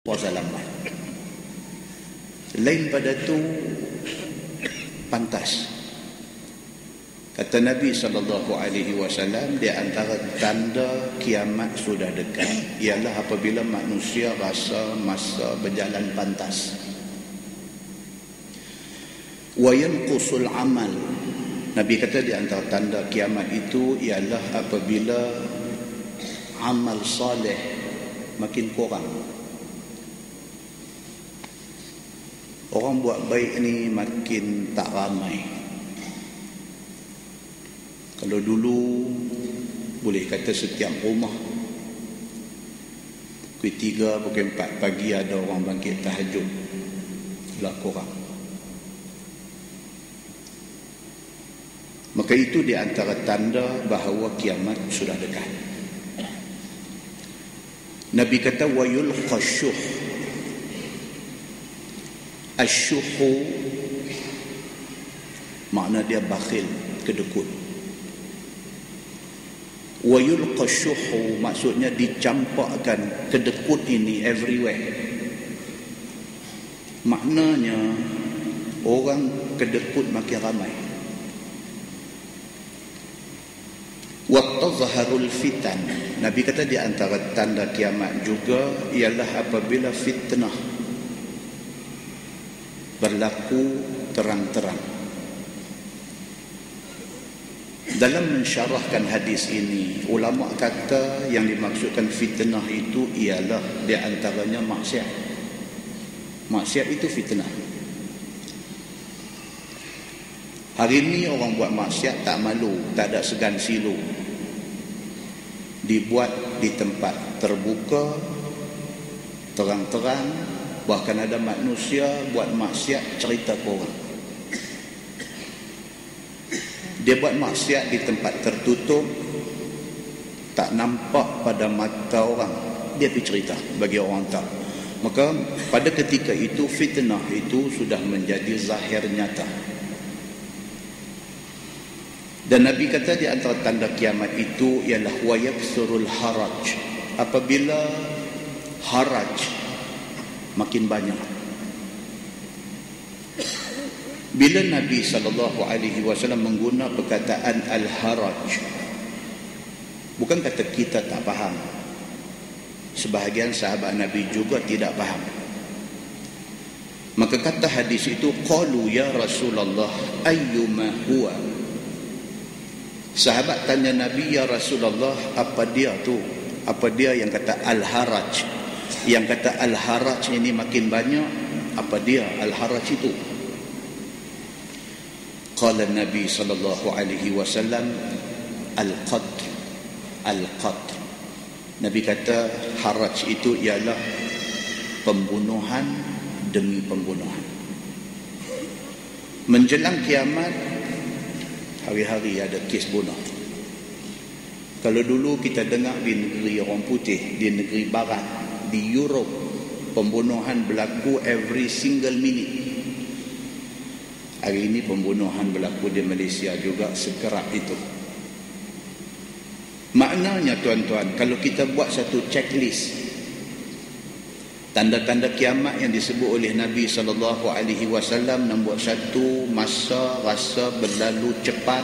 puasa lambat. Lain pada tu pantas. Kata Nabi SAW, di antara tanda kiamat sudah dekat ialah apabila manusia rasa masa berjalan pantas. Wa yanqusul amal. Nabi kata di antara tanda kiamat itu ialah apabila amal soleh makin kurang. Orang buat baik ni makin tak ramai. Kalau dulu boleh kata setiap rumah pukul 3, pukul 4 pagi ada orang bangkit tahajud, lah kurang. Maka itu di antara tanda bahawa kiamat sudah dekat. Nabi kata wa yulqa syuh. Asyuhu makna dia bakhil, kedekut. Wa yulqa syuhu maksudnya dicampakkan kedekut ini everywhere. Maknanya orang kedekut makin ramai. Wa tazharul fitan. Nabi kata di antara tanda kiamat juga ialah apabila fitnah berlaku terang-terang. Dalam mensyarahkan hadis ini, ulama kata yang dimaksudkan fitnah itu ialah di antaranya maksiat. Maksiat itu fitnah. Hari ini orang buat maksiat tak malu, tak ada segan silu. Dibuat di tempat terbuka, terang-terang. Bahkan ada manusia buat maksiat cerita ke orang. Dia buat maksiat di tempat tertutup, tak nampak pada mata orang, dia pergi cerita bagi orang tahu. Maka pada ketika itu fitnah itu sudah menjadi zahir nyata. Dan Nabi kata di antara tanda kiamat itu ialah wa yaksurul haraj. Apabila haraj makin banyak. Bila Nabi SAW mengguna perkataan al-haraj, bukan kata kita tak faham. Sebahagian sahabat Nabi juga tidak faham. Maka kata hadis itu, qalu ya Rasulullah ayyuma huwa. Sahabat tanya Nabi, ya Rasulullah, apa dia tu? Apa dia yang kata al-haraj? Yang kata al-haraj ini makin banyak, apa dia al-haraj itu? Qala Nabi SAW, al-qatl. Al-qatl. Nabi kata haraj itu ialah pembunuhan demi pembunuhan. Menjelang kiamat, hari-hari ada kes bunuh. Kalau dulu kita dengar di negeri orang putih, di negeri barat, di Europe, pembunuhan berlaku every single minute. Hari ini pembunuhan berlaku di Malaysia juga sekerap itu. Maknanya tuan-tuan, kalau kita buat satu checklist tanda-tanda kiamat yang disebut oleh Nabi SAW, nombor 1, masa rasa berlalu cepat.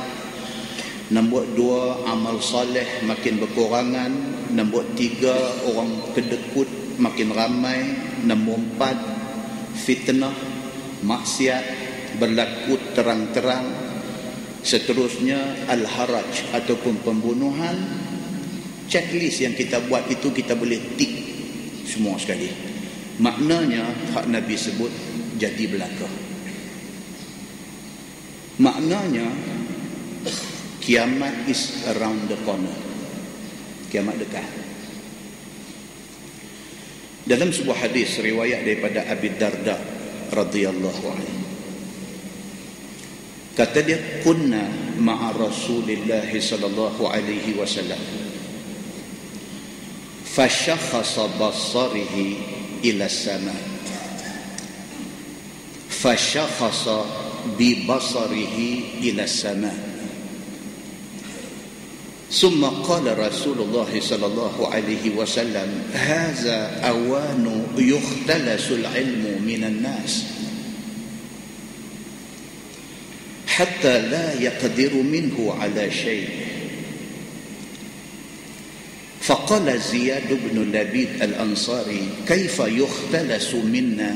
Nombor 2, amal soleh makin berkurangan. Nombor 3, orang kedekut makin ramai. Nombor 4, fitnah, maksiat berlaku terang-terang. Seterusnya al-haraj ataupun pembunuhan. Checklist yang kita buat itu kita boleh tick semua sekali. Maknanya hak Nabi sebut jadi belaka. Maknanya kiamat is around the corner. Kiamat dekat. Dalam sebuah hadis riwayat daripada Abi Darda radhiyallahu anhu, kata dia, kunna ma'a Rasulillah sallallahu alaihi wasallam fashakhasa basarihi ila sama, fashakhasa bi basarihi ila sama. ثم قال رسول الله صلى الله عليه وسلم هذا أوان يختلس العلم من الناس حتى لا يقدر منه على شيء. فقال زياد بن لبيد الأنصاري كيف يختلس منا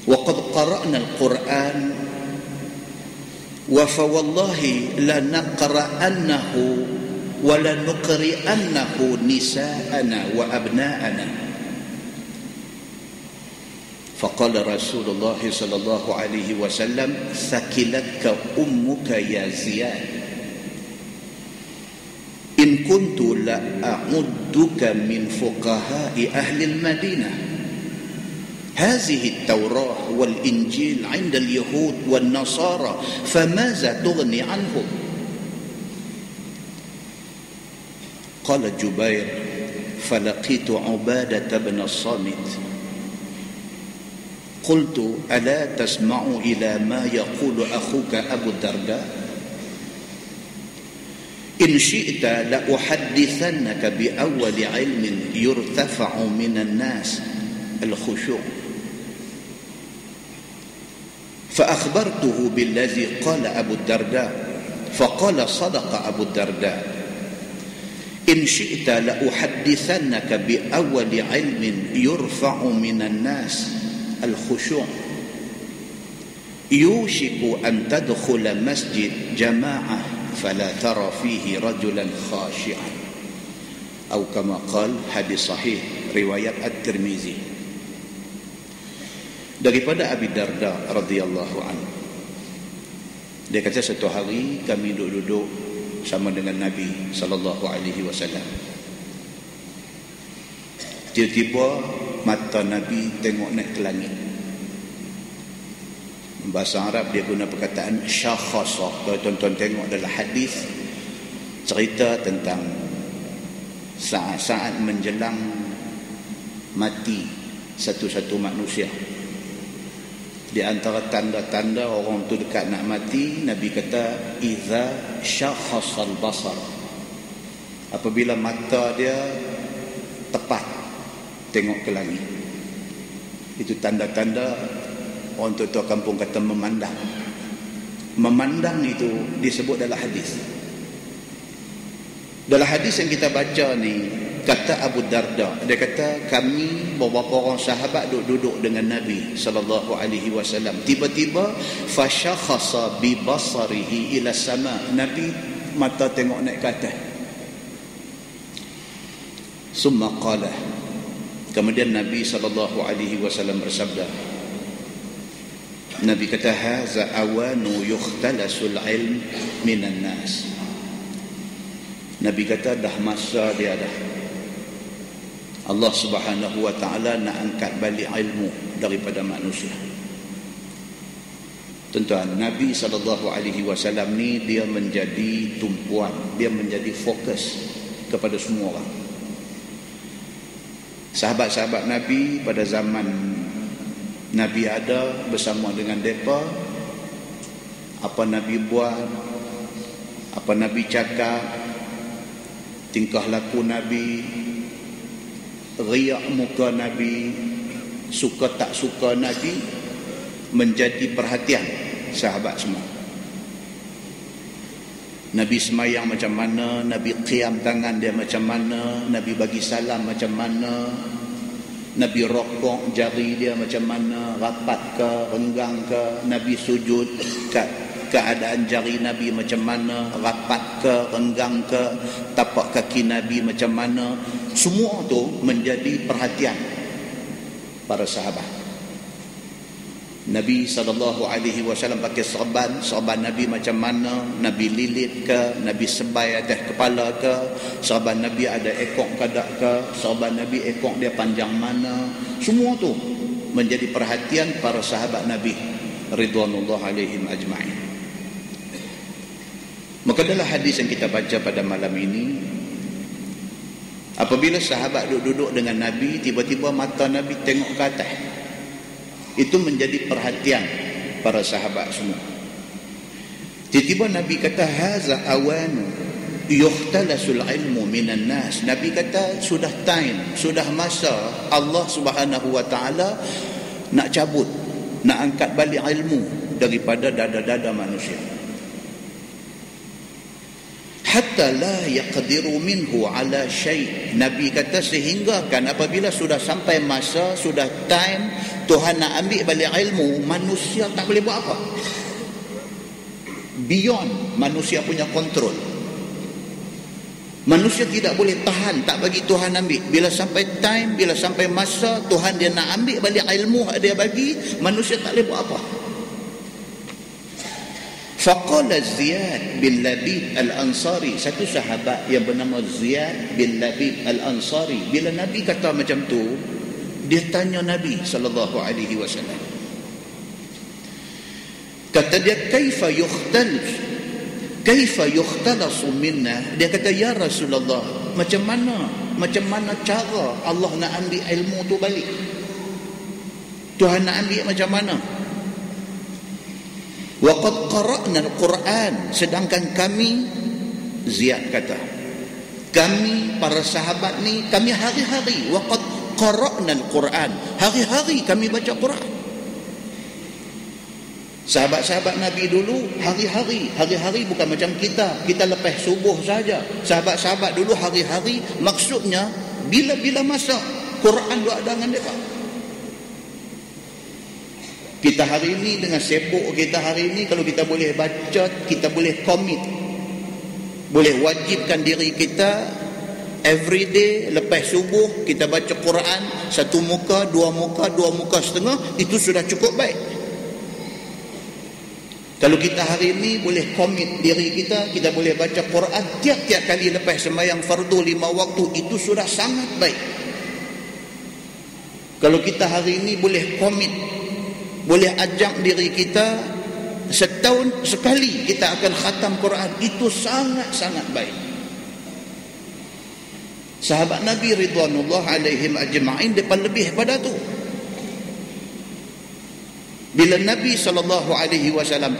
وقد قرأنا القرآن وفوالله لنقرأنه ولنقرئنه نساءنا وأبناءنا. فقال رسول الله صلى الله عليه وسلم ثكلتك أمك يا زياد إن كنت لأعدك من فقهاء أهل المدينة هذه التوراة والإنجيل عند اليهود والنصارى فماذا تغني عنهم؟ قال جبير فلقيت عبادة بن الصامت قلت ألا تسمع إلى ما يقول أخوك أبو الدرداء إن شئت لأحدثنك بأول علم يرتفع من الناس الخشوع. فأخبرته بالذي قال أبو الدرداء فقال صدق أبو الدرداء إن شئت لأحدثنك بأول علم يرفع من الناس الخشوع يوشك أن تدخل مسجد جماعة فلا ترى فيه رجلا خاشعا أو كما قال hadis sahih riwayat At-Tirmizi. Daripada Abi Darda radhiyallahu anhu, dia kata satu hari kami duduk sama dengan Nabi sallallahu alaihi wasallam. Tiba-tiba mata Nabi tengok naik ke langit. Bahasa Arab dia guna perkataan syakhasa. Kalau tuan-tuan tengok dalam hadis cerita tentang saat-saat menjelang mati satu-satu manusia. Di antara tanda-tanda orang tu dekat nak mati, Nabi kata iza syakhasal basar, apabila mata dia tepat tengok ke langit. Itu tanda-tanda orang tua-tua kampung kata memandang. Memandang itu disebut dalam hadis. Dalam hadis yang kita baca ni, kata Abu Darda, dia kata kami beberapa orang sahabat duduk dengan Nabi sallallahu alaihi wasallam. Tiba-tiba fashakhasa bi basarihi ila sama. Nabi mata tengok naik ke atas. Summa qala. Kemudian Nabi sallallahu alaihi wasallam bersabda. Nabi kata haza awanu yukhtalasul ilm minan nas. Nabi kata dah masa dia dah. Allah Subhanahu wa taala nak angkat balik ilmu daripada manusia. Tuan-tuan, Nabi sallallahu alaihi wasallam ni dia menjadi tumpuan, dia menjadi fokus kepada semua orang. Sahabat-sahabat Nabi pada zaman Nabi ada bersama dengan mereka, apa Nabi buat, apa Nabi cakap, tingkah laku Nabi, riak muka Nabi, suka tak suka Nabi, menjadi perhatian sahabat semua. Nabi semayang macam mana, Nabi qiyam tangan dia macam mana, Nabi bagi salam macam mana, Nabi rokok jari dia macam mana, rapat ke, renggang ke, Nabi sujud keadaan jari Nabi macam mana, rapat ke, renggang ke, tapak kaki Nabi macam mana. Semua tu menjadi perhatian para sahabat. Nabi SAW pakai serban Nabi macam mana, Nabi lilit ke, Nabi sebai atas kepala ke, serban Nabi ada ekor kadak ke, serban Nabi ekor dia panjang mana. Semua tu menjadi perhatian para sahabat Nabi ridwanullah alaihim ajma'in. Maka dalam hadis yang kita baca pada malam ini, apabila sahabat duduk dengan Nabi, tiba-tiba mata Nabi tengok ke atas, itu menjadi perhatian para sahabat semua. Tiba-tiba Nabi kata haza awanu yuhtalasul ilmu minan nas. Nabi kata sudah time, sudah masa Allah Subhanahu wa taala nak cabut, nak angkat balik ilmu daripada dada-dada manusia. Hatta la yaqdiru minhu ala syai'. Nabi kata sehingga kan apabila sudah sampai masa, sudah time Tuhan nak ambil balik ilmu, manusia tak boleh buat apa. Beyond manusia punya kontrol. Manusia tidak boleh tahan, tak bagi Tuhan ambil. Bila sampai time, bila sampai masa Tuhan dia nak ambil balik ilmu dia bagi, manusia tak boleh buat apa. Faqala Ziyad bin Labid al-Ansari, satu sahabat yang bernama Ziyad bin Labid al-Ansari, bila Nabi kata macam tu, dia tanya Nabi sallallahu alaihi wasallam. Kata dia, kaifa yukhtalasu minna? Dia kata, ya Rasulullah, macam mana cara Allah nak ambil ilmu tu balik? Tuhan nak ambil macam mana? Wa qad qara'na al-Quran, sedangkan kami, Ziyad kata, kami para sahabat ni, kami hari-hari, wa qad qara'na al-Quran, hari-hari kami baca Quran. Sahabat-sahabat Nabi dulu hari-hari bukan macam kita lepas subuh saja. Sahabat-sahabat dulu hari-hari, maksudnya bila-bila masa Quran duk ada dengan mereka. Kita hari ini dengan sibuk kita hari ini, kalau kita boleh baca, kita boleh commit, boleh wajibkan diri kita every day lepas subuh kita baca Quran, satu muka, dua muka setengah, itu sudah cukup baik. Kalau kita hari ini boleh komit diri kita, kita boleh baca Quran tiap-tiap kali lepas sembahyang fardu 5 waktu, itu sudah sangat baik. Kalau kita hari ini boleh komit, boleh ajak diri kita setahun sekali kita akan khatam Quran, itu sangat-sangat baik. Sahabat Nabi ridwanullah alaihim ajma'in depan lebih pada tu. Bila Nabi SAW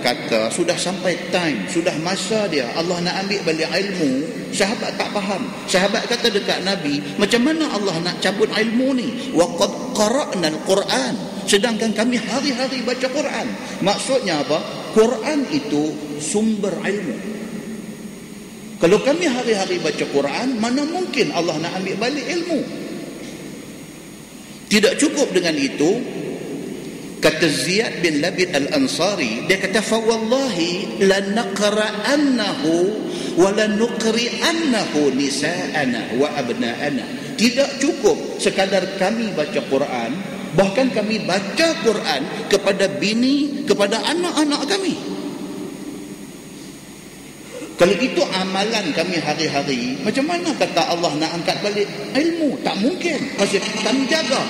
kata sudah sampai time, sudah masa dia, Allah nak ambil balik ilmu, sahabat tak faham. Sahabat kata dekat Nabi, macam mana Allah nak cabut ilmu ni? Wa qad qara'na al-Quran, sedangkan kami hari-hari baca Quran. Maksudnya apa? Quran itu sumber ilmu. Kalau kami hari-hari baca Quran, mana mungkin Allah nak ambil balik ilmu? Tidak cukup dengan itu, kata Ziyad bin Labid al-Ansari, dia kata, fa wallahi lanaqra'annahu wa lanuqri'annahu nisa'ana wa abna'ana. Tidak cukup sekadar kami baca Quran, bahkan kami baca Quran kepada bini, kepada anak-anak kami. Kalau itu amalan kami hari-hari, macam mana kata Allah nak angkat balik ilmu? Tak mungkin. Pasal kami jaga.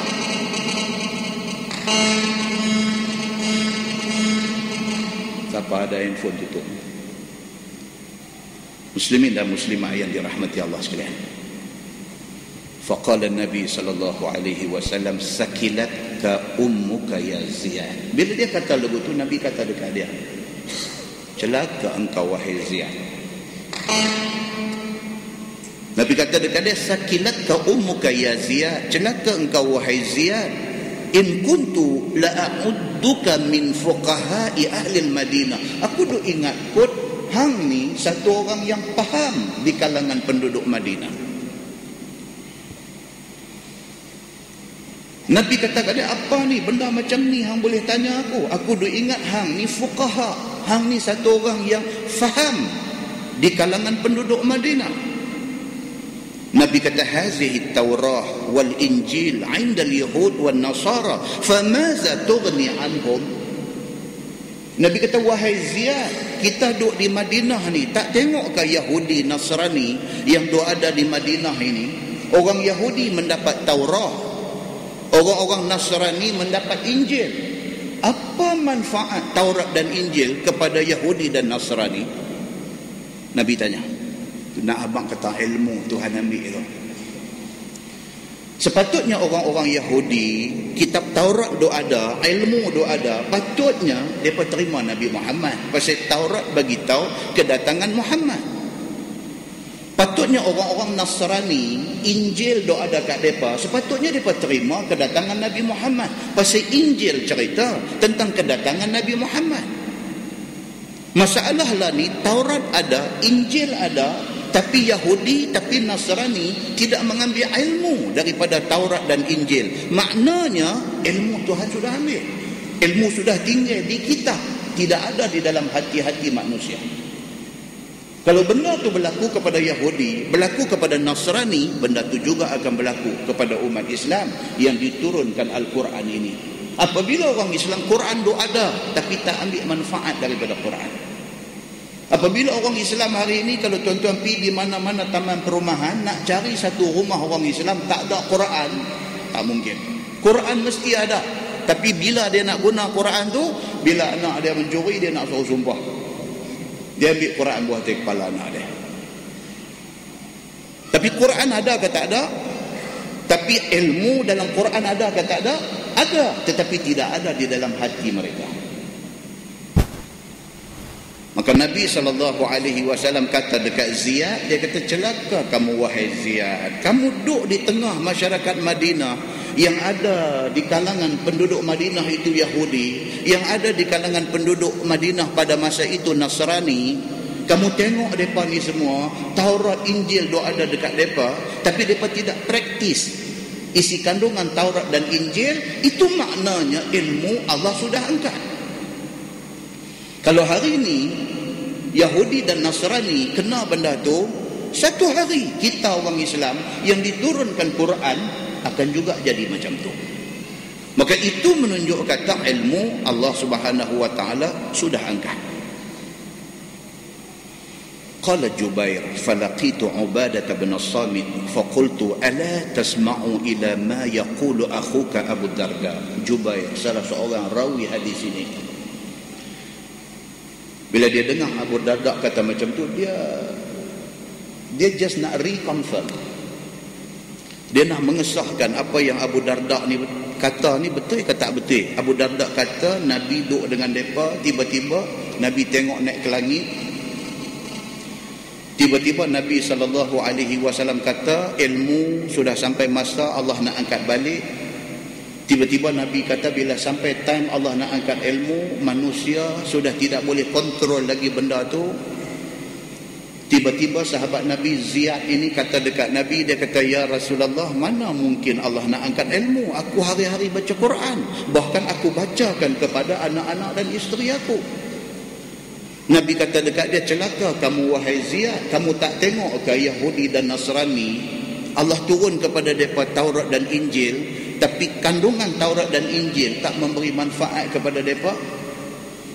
Siapa ada handphone tutup? Muslimin dan muslimah yang dirahmati Allah sekalian. Faqala Nabi sallallahu alaihi wasallam, sakilatka ummuka ya Ziyad. Bila dia kata lagu tu, Nabi kata dekat dia, celaka engkau wahai Ziyad. Nabi kata dekat dia, sakilatka ummuka ya Ziyad, celaka engkau wahai Ziyad. In kuntu la'udduka min fuqaha'i ahli al-Madinah. Aku duk ingat kot, hang ni satu orang yang faham di kalangan penduduk Madinah. Nabi kata kat dia, apa ni benda macam ni hang boleh tanya aku? Aku duk ingat hang ni fuqaha, hang ni satu orang yang faham di kalangan penduduk Madinah. Nabi kata, hazihi Taurah wal Injil 'inda al-Yahud wan Nasara, famaza tughni anhum. Nabi kata, wahai Ziyad, kita duduk di Madinah ni, tak tengokkah Yahudi Nasrani yang duk ada di Madinah ini? Orang Yahudi mendapat Taurah, orang-orang Nasrani mendapat Injil. Apa manfaat Taurat dan Injil kepada Yahudi dan Nasrani? Nabi tanya. Nak abang kata ilmu Tuhan ambil itu. Sepatutnya orang-orang Yahudi, kitab Taurat do ada, ilmu do ada, patutnya mereka terima Nabi Muhammad. Pasal Taurat bagi tahu kedatangan Muhammad. Patutnya orang-orang Nasrani, Injil do ada kat mereka, sepatutnya mereka terima kedatangan Nabi Muhammad. Pasal Injil cerita tentang kedatangan Nabi Muhammad. Masalah lah ni, Taurat ada, Injil ada, tapi Yahudi, tapi Nasrani tidak mengambil ilmu daripada Taurat dan Injil. Maknanya ilmu Tuhan sudah ambil. Ilmu sudah tinggal di kitab, tidak ada di dalam hati-hati manusia. Kalau benda tu berlaku kepada Yahudi, berlaku kepada Nasrani, benda tu juga akan berlaku kepada umat Islam yang diturunkan Al-Quran ini. Apabila orang Islam, Quran tu ada, tapi tak ambil manfaat daripada Quran. Apabila orang Islam hari ini, kalau tuan-tuan pergi di mana-mana taman perumahan, nak cari satu rumah orang Islam tak ada Quran, tak mungkin. Quran mesti ada, tapi bila dia nak guna Quran tu, bila anak dia mencuri, dia nak suruh sumpah, dia ambil Quran buah atas kepala anak dia. Tapi Quran ada ke tak ada? Tapi ilmu dalam Quran ada ke tak ada? Ada, tetapi tidak ada di dalam hati mereka. Maka Nabi SAW kata dekat Ziyad, dia kata, celaka kamu wahai Ziyad, kamu duduk di tengah masyarakat Madinah, yang ada di kalangan penduduk Madinah itu Yahudi, yang ada di kalangan penduduk Madinah pada masa itu Nasrani. Kamu tengok mereka ni semua, Taurat Injil do ada dekat mereka, tapi mereka tidak praktis isi kandungan Taurat dan Injil. Itu maknanya ilmu Allah sudah angkat. Kalau hari ini Yahudi dan Nasrani kena benda tu, satu hari kita orang Islam yang diturunkan Quran akan juga jadi macam tu. Maka itu menunjuk kata ilmu Allah Subhanahu wa taala sudah angkat. Qala Jubair falaqitu Ubadah bin As-Samit faqultu ala tasma'u ila ma yaqulu akhuka Abu Darda. Jubair salah seorang rawi hadis ini, bila dia dengar Abu Darda kata macam tu, dia just nak reconfirm. Dia nak mengesahkan apa yang Abu Darda ni kata ni betul ke tak betul. Abu Darda kata Nabi duduk dengan mereka, tiba-tiba Nabi tengok naik ke langit. Tiba-tiba Nabi SAW kata ilmu sudah sampai masa Allah nak angkat balik. Tiba-tiba Nabi kata bila sampai time Allah nak angkat ilmu, manusia sudah tidak boleh kontrol lagi benda tu. Tiba-tiba sahabat Nabi Ziyad ini kata dekat Nabi, dia kata, ya Rasulullah, mana mungkin Allah nak angkat ilmu? Aku hari-hari baca Quran, bahkan aku bacakan kepada anak-anak dan isteri aku. Nabi kata dekat dia, celaka kamu wahai Ziyad, kamu tak tengok ke Yahudi dan Nasrani Allah turun kepada mereka Taurat dan Injil, tapi kandungan Taurat dan Injil tak memberi manfaat kepada mereka.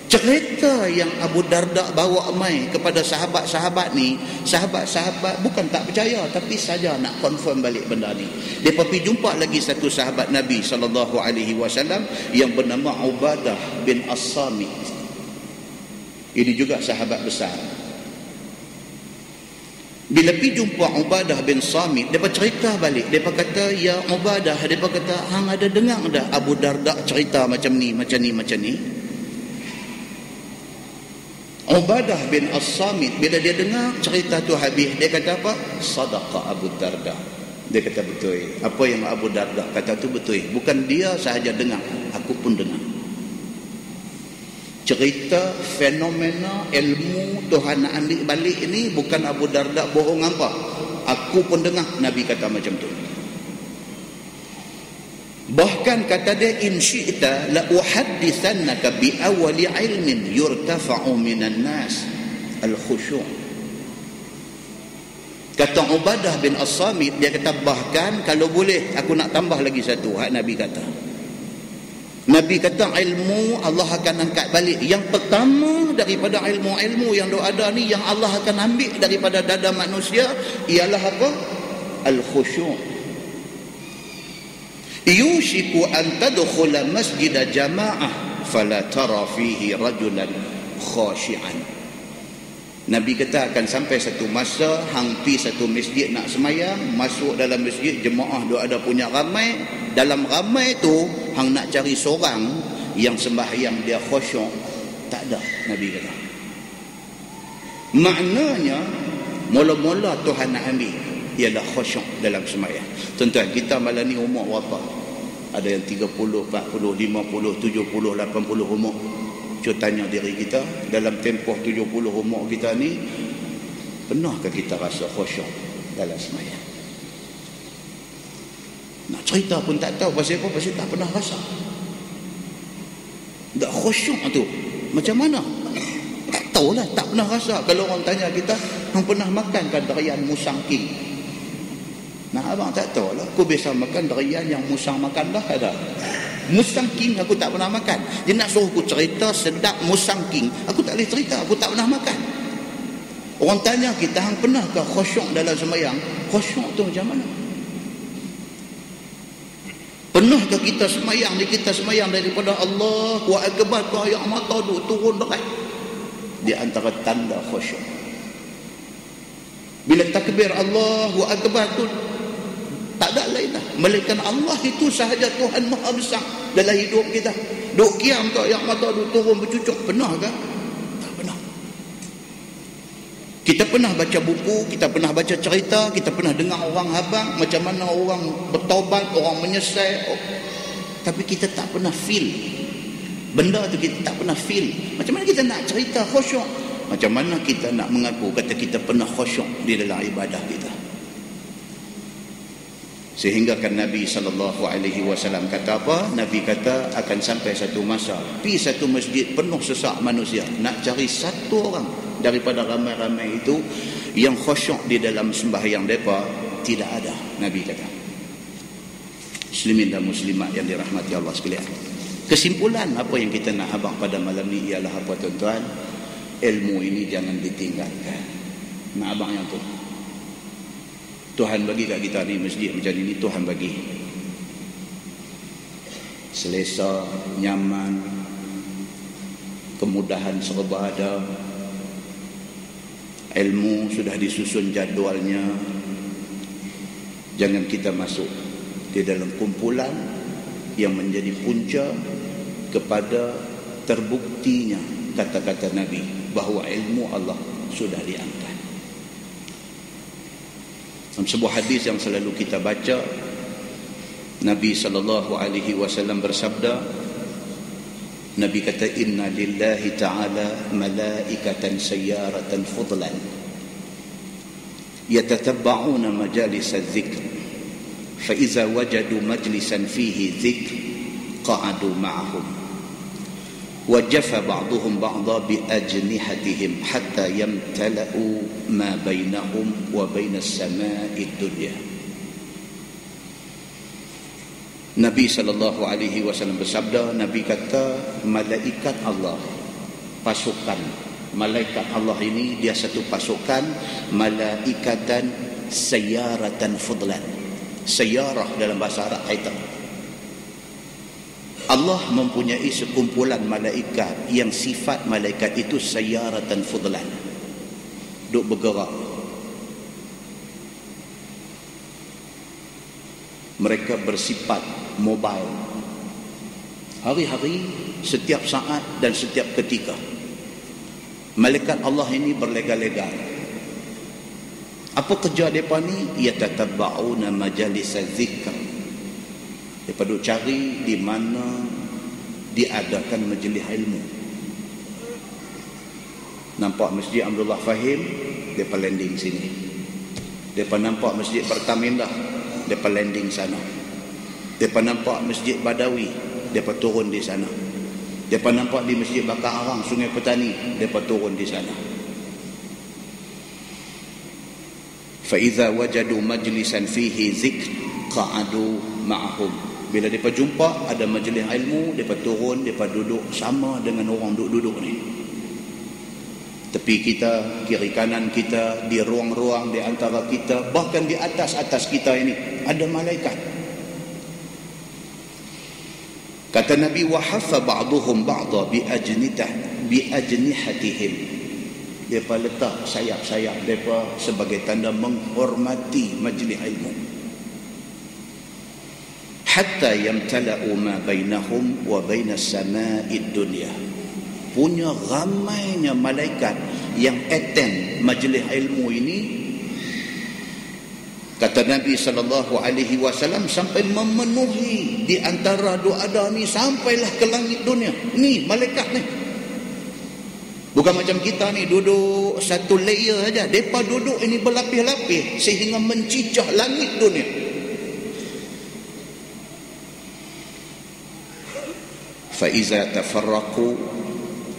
Cerita yang Abu Darda bawa mai kepada sahabat-sahabat ni, sahabat-sahabat bukan tak percaya, tapi saja nak confirm balik benda ni. Mereka pergi jumpa lagi satu sahabat Nabi SAW yang bernama Ubadah bin As-Samit. Ini juga sahabat besar. Bila pergi jumpa Ubadah bin Samit, mereka cerita balik. Mereka kata, ya Ubadah, mereka kata, hang ada dengar dah Abu Darda cerita macam ni, macam ni, macam ni. Ubadah bin As-Samit, bila dia dengar cerita tu habis, dia kata apa? Sadaqa Abu Darda. Dia kata betul. Apa yang Abu Darda kata tu betul. Bukan dia sahaja dengar, aku pun dengar. Cerita fenomena ilmu Tuhan nak ambil balik ini bukan Abu Darda bohong apa. Aku pun dengar Nabi kata macam tu. Bahkan kata dia, in syi'ta la uhaddithannaka bi awwali ilmin yurtafa'u minan nas al-khusyu'. Kata Ubadah bin As-Samit, dia kata bahkan kalau boleh aku nak tambah lagi satu hak Nabi kata. Nabi kata ilmu Allah akan angkat balik. Yang pertama daripada ilmu-ilmu yang ada ni, yang Allah akan ambil daripada dada manusia ialah apa? Al-khusyu'. Yushiku an tadkhula masjid jama'ah fala tara fihi rajulan khashi'an. Nabi kata akan sampai satu masa hang pi satu masjid nak semayang, masuk dalam masjid jemaah dia ada punya ramai, dalam ramai tu hang nak cari seorang yang sembahyang dia khusyuk, tak ada. Nabi kata maknanya mula-mula Tuhan nak ambil ialah khusyuk dalam sembahyang. Tuan-tuan, kita malam ni umur berapa? Ada yang 30, 40, 50, 70, 80 umur. Cuba tanya diri kita, dalam tempoh 70 umur kita ni, pernahkah kita rasa khusyuk dalam sembahyang? Nak cerita pun tak tahu pasal apa, pasal tak pernah rasa. Tak khusyuk tu macam mana? Tak tahulah, tak pernah rasa. Kalau orang tanya kita, hang pernah makan kan durian musang king? Nah, abang tak tahu lah. Aku biasa makan durian yang musang makan dah ada. Musang king aku tak pernah makan. Dia nak suruh aku cerita sedap musang king, aku tak boleh cerita, aku tak pernah makan. Orang tanya kita, hang pernahkah khusyuk dalam sembahyang? Khusyuk tu macam mana? Pernahkah kita sembahyang ni, kita sembahyang daripada Allahu Akbar tu ayat mata duk turun dekat? Di antara tanda khusyuk. Bila takbir Allahu Akbar tu tak ada lain lah melainkan Allah itu sahaja Tuhan Maha Besar dalam hidup kita. Duk kiam tu yang mata duk turun bercucuk, pernah ke? Tak pernah. Kita pernah baca buku, kita pernah baca cerita, kita pernah dengar orang habang macam mana orang bertaubat, orang menyesal, tapi kita tak pernah feel benda tu, kita tak pernah feel. Macam mana kita nak cerita khusyuk? Macam mana kita nak mengaku kata kita pernah khusyuk di dalam ibadah kita? Sehingga kan Nabi SAW kata apa? Nabi kata akan sampai satu masa, pi satu masjid penuh sesak manusia, nak cari satu orang daripada ramai-ramai itu yang khusyuk di dalam sembahyang mereka, tidak ada. Nabi kata. Muslimin dan muslimat yang dirahmati Allah sekalian, kesimpulan apa yang kita nak habaq pada malam ni ialah apa, tuan-tuan? Ilmu ini jangan ditinggalkan. Nak abang yang tu, Tuhan bagi kat kita ni masjid macam ini, Tuhan bagi selesa, nyaman, kemudahan serba ada, ilmu sudah disusun jadualnya. Jangan kita masuk di dalam kumpulan yang menjadi punca kepada terbuktinya kata-kata Nabi bahawa ilmu Allah sudah diangkat. Dalam sebuah hadis yang selalu kita baca, Nabi SAW bersabda, Nabi kata, inna lillahi ta'ala malaikatan sayyaratan fudlan yatatabba'una majalis al-dhikr fa iza wajadu majlisan fihi dhikr qa'adu ma'ahum وجف بعضهم بعضا بأجنحتهم حتى يمتلئوا ما بينهم وبين السماء الدنيا. Nabi SAW bersabda, Nabi kata malaikat Allah, pasukan malaikat Allah ini dia satu pasukan, malaikatan sayyaratan fudlan. Sayyarah dalam bahasa Arab kata Allah mempunyai sekumpulan malaikat yang sifat malaikat itu sayyaratan fudlan, duk bergerak. Mereka bersifat mobile, hari-hari, setiap saat dan setiap ketika. Malaikat Allah ini berlega-lega. Apa kerja mereka ni? Yatatabba'una majalis dzikr. Mereka duk cari di mana diadakan majlis ilmu. Nampak Masjid Abdullah Fahim, mereka landing sini. Mereka nampak Masjid Bertamindah, mereka landing sana. Mereka nampak Masjid Badawi, mereka turun di sana. Mereka nampak di Masjid Bakar Arang, Sungai Petani, mereka turun di sana. Fa idza wajadu majlisan fihi dzikr qa'adu ma'ahum. Bila mereka jumpa ada majlis ilmu, mereka turun, mereka duduk sama dengan orang duduk ni. Tepi kita, kiri kanan kita, di ruang-ruang di antara kita, bahkan di atas kita ini ada malaikat. Kata Nabi, wa haffa ba'duhum ba'dha bi ajnihatihim. Mereka letak sayap-sayap mereka sebagai tanda menghormati majlis ilmu. Hatta yamtala'u ma bainahum wa bainas sama'id dunya. Punya ramainya malaikat yang attend majlis ilmu ini, kata Nabi SAW, sampai memenuhi di antara doa ni sampailah ke langit dunia. Ni malaikat ni. Bukan macam kita ni duduk satu layer saja. Mereka duduk ini berlapis-lapis sehingga mencicah langit dunia. Faiza tafarraqu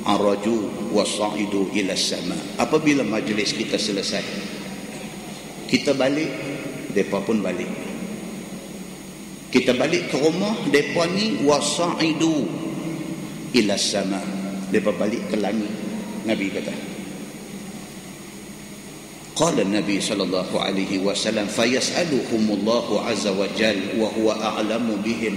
araju wasa'idu ila sama. Apabila majlis kita selesai, kita balik, mereka pun balik. Kita balik ke rumah, mereka ni wasa'idu ila sama. Mereka balik ke langit. Nabi kata. Qala Nabi sallallahu alaihi wasallam fayas'aluhumullahu azza wa jalla wa huwa a'lamu bihim.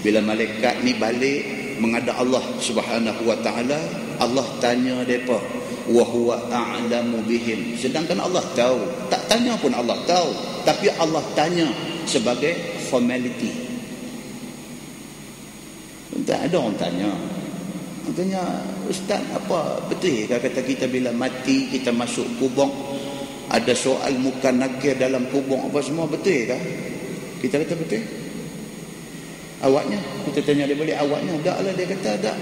Bila malaikat ni balik menghadap Allah Subhanahu wa taala, Allah tanya depa, wa huwa a'lamu bihim. Sedangkan Allah tahu. Tak tanya pun Allah tahu, tapi Allah tanya sebagai formality. Tak ada orang tanya. Tanya, ustaz, apa betul ke kata kita bila mati kita masuk kubur ada soal muka nakir dalam kubur apa semua, betul ke? Kita kata betul. Awaknya, kita tanya dia balik, awaknya tak lah. Dia kata tak.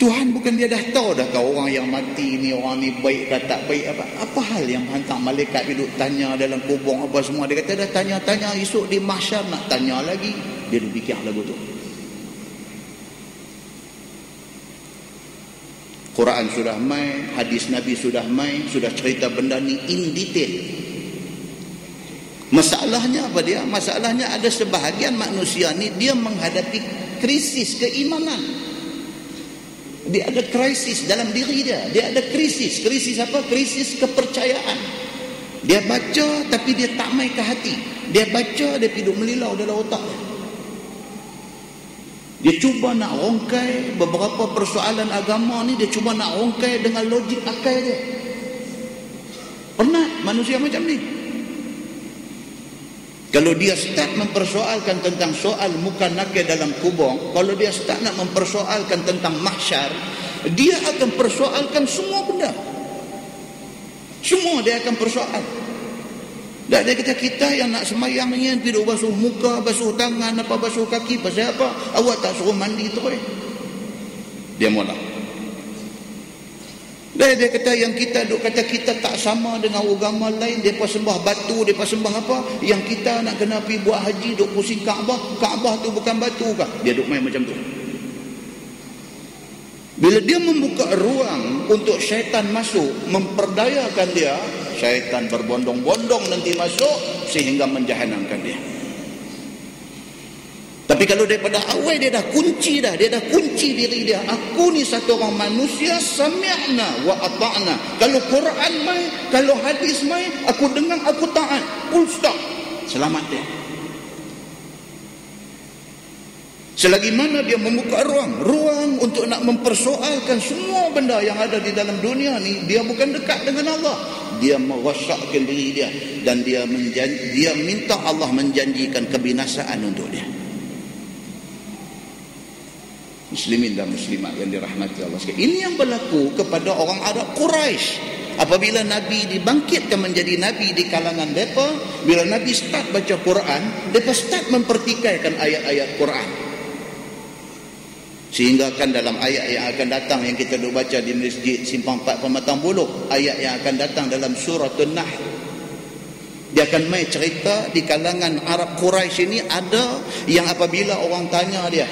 Tuhan bukan dia dah tahu dah kau orang yang mati ni, orang ni baik ke tak baik apa? Apa hal yang hantar malaikat duduk tanya dalam kubur apa semua? Dia kata dah tanya-tanya, esok di mahsyar nak tanya lagi. Dia fikir lagu tu. Quran sudah main, hadis Nabi sudah main, sudah cerita benda ni in detail. Masalahnya apa dia? Masalahnya ada sebahagian manusia ni dia menghadapi krisis keimanan. Dia ada krisis dalam diri dia. Dia ada krisis. Krisis apa? Krisis kepercayaan. Dia baca tapi dia tak mai ke hati. Dia baca, dia hidup melilau dalam otak dia. Dia cuba nak rongkai beberapa persoalan agama ni, dia cuba nak rongkai dengan logik akal dia. Pernah manusia macam ni. Kalau dia start mempersoalkan tentang soal muka nakir dalam kubur, kalau dia start nak mempersoalkan tentang mahsyar, dia akan persoalkan semua benda. Semua dia akan persoal. Dan dia kata, kita yang nak semayang ni yang tidur basuh muka, basuh tangan, apa basuh kaki, pasal apa? Awak tak suruh mandi terus? Dia mula. Dan dia kata yang kita duk kata kita tak sama dengan agama lain, depa sembah batu, depa sembah apa? Yang kita nak kena pergi buat haji duk pusing Kaabah, Kaabah tu bukan batu kah? Dia duk main macam tu. Bila dia membuka ruang untuk syaitan masuk, memperdayakan dia, syaitan berbondong-bondong nanti masuk sehingga menjahanamkan dia. Tapi kalau daripada awal dia dah kunci diri dia. Aku ni satu orang manusia, sami'na wa ata'na. Kalau Quran mai, kalau hadis mai, aku dengar, aku taat. Full stop. Selamat dia. Selagi mana dia membuka ruang untuk nak mempersoalkan semua benda yang ada di dalam dunia ni, dia bukan dekat dengan Allah. Dia merosakkan diri dia dan dia minta Allah menjanjikan kebinasaan untuk dia. Muslimin dan muslimat yang dirahmati Allah sekalian. Ini yang berlaku kepada orang Arab Quraisy. Apabila Nabi dibangkitkan menjadi Nabi di kalangan mereka, bila Nabi start baca Quran, mereka start mempertikaikan ayat-ayat Quran. Sehingga kan dalam ayat yang akan datang yang kita duk baca di Masjid Simpang 4 Pematang Buluh, ayat yang akan datang dalam surah An-Nahl, dia akan mai cerita di kalangan Arab Quraisy ini ada yang apabila orang tanya dia,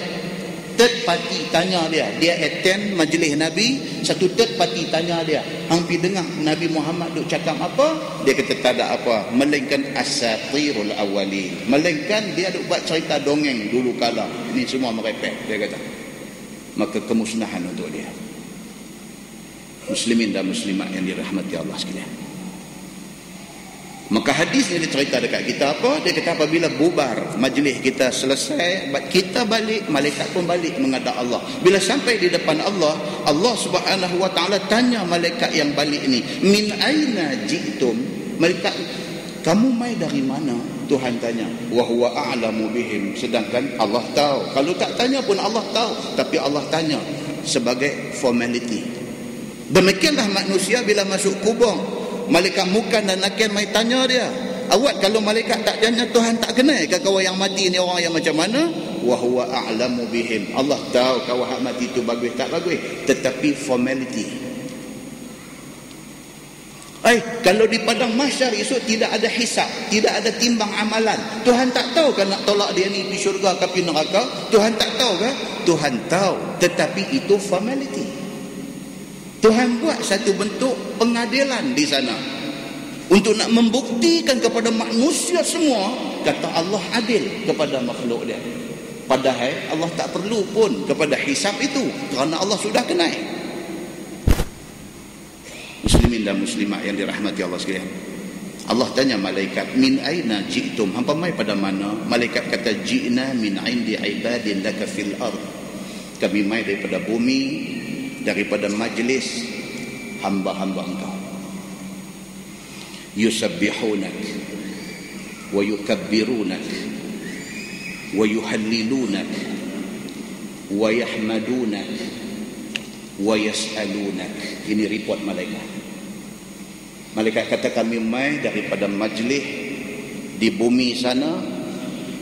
third party tanya dia attend majlis Nabi, satu third party tanya dia, hampir dengar Nabi Muhammad duk cakap apa? Dia kata tak ada apa, melainkan asatirul awwalin, melainkan dia duk buat cerita dongeng dulu kala, ini semua merepek, dia kata. Maka kemusnahan untuk dia. Muslimin dan muslimat yang dirahmati Allah sekalian. Maka hadis ni dia cerita dekat kita apa? Dia kata apabila bubar majlis kita selesai, kita balik, malaikat pun balik menghadap Allah. Bila sampai di depan Allah, Allah Subhanahu wa taala tanya malaikat yang balik ni, min aina ji'tum? Malaikat, kamu mai dari mana? Tuhan tanya. Wa huwa a'lamu bihim. Sedangkan Allah tahu. Kalau tak tanya pun Allah tahu, tapi Allah tanya sebagai formality. Demikianlah manusia bila masuk kubur. Malaikat mukan dan nakir mai tanya dia. Awak kalau malaikat tak tanya, Tuhan tak kenal ke kau yang mati ni orang yang macam mana? Wa huwa a'lamu bihim. Allah tahu kau hak mati tu bagus tak bagus, tetapi formality. Kalau di padang mahsyar esok tidak ada hisab, tidak ada timbang amalan, Tuhan tak tahu kan nak tolak dia ni pergi syurga ke pergi neraka? Tuhan tak tahu ke? Tuhan tahu, tetapi itu formality. Tuhan buat satu bentuk pengadilan di sana untuk nak membuktikan kepada manusia semua, kata Allah adil kepada makhluk dia. Padahal Allah tak perlu pun kepada hisab itu, kerana Allah sudah kenal. Muslimin dan muslimat yang dirahmati Allah sekalian, Allah tanya malaikat, min aina ji'tum? Hampa mai pada mana? Malaikat kata, ji'na min indi ibadin laka fil ard. Kami mai daripada bumi, daripada majlis hamba-hamba engkau. Yusabbihunak wa yukabbirunak wa yuhallilunak wa yahmadunak wa yas'alunak. Ini report malaikat. Malaikat kata kami mai daripada majlis di bumi sana,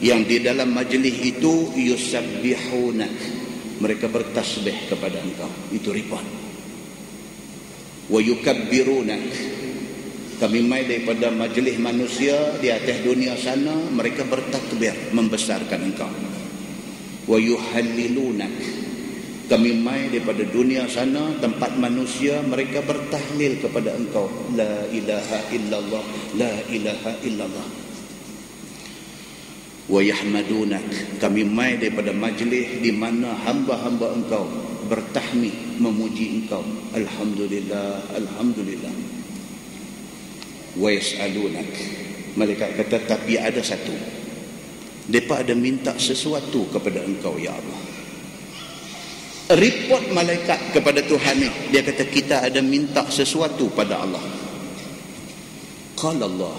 yang di dalam majlis itu yusabbihunak, mereka bertasbih kepada engkau. Itu report. Wa yukabbirunak, kami mai daripada majlis manusia di atas dunia sana, mereka bertakbir membesarkan engkau. Wa yuhallilunak, kami mai daripada dunia sana tempat manusia, mereka bertahlil kepada engkau, la ilaha illallah, la ilaha illallah. Wa yahmadunak, kami mai daripada majlis di mana hamba-hamba engkau bertahmid memuji engkau, alhamdulillah, alhamdulillah. Wa yas'alunak, malaikat kata tapi ada satu, mereka ada minta sesuatu kepada engkau ya Allah. Report malaikat kepada Tuhan ni, dia kata kita ada minta sesuatu pada Allah. Qala Allah,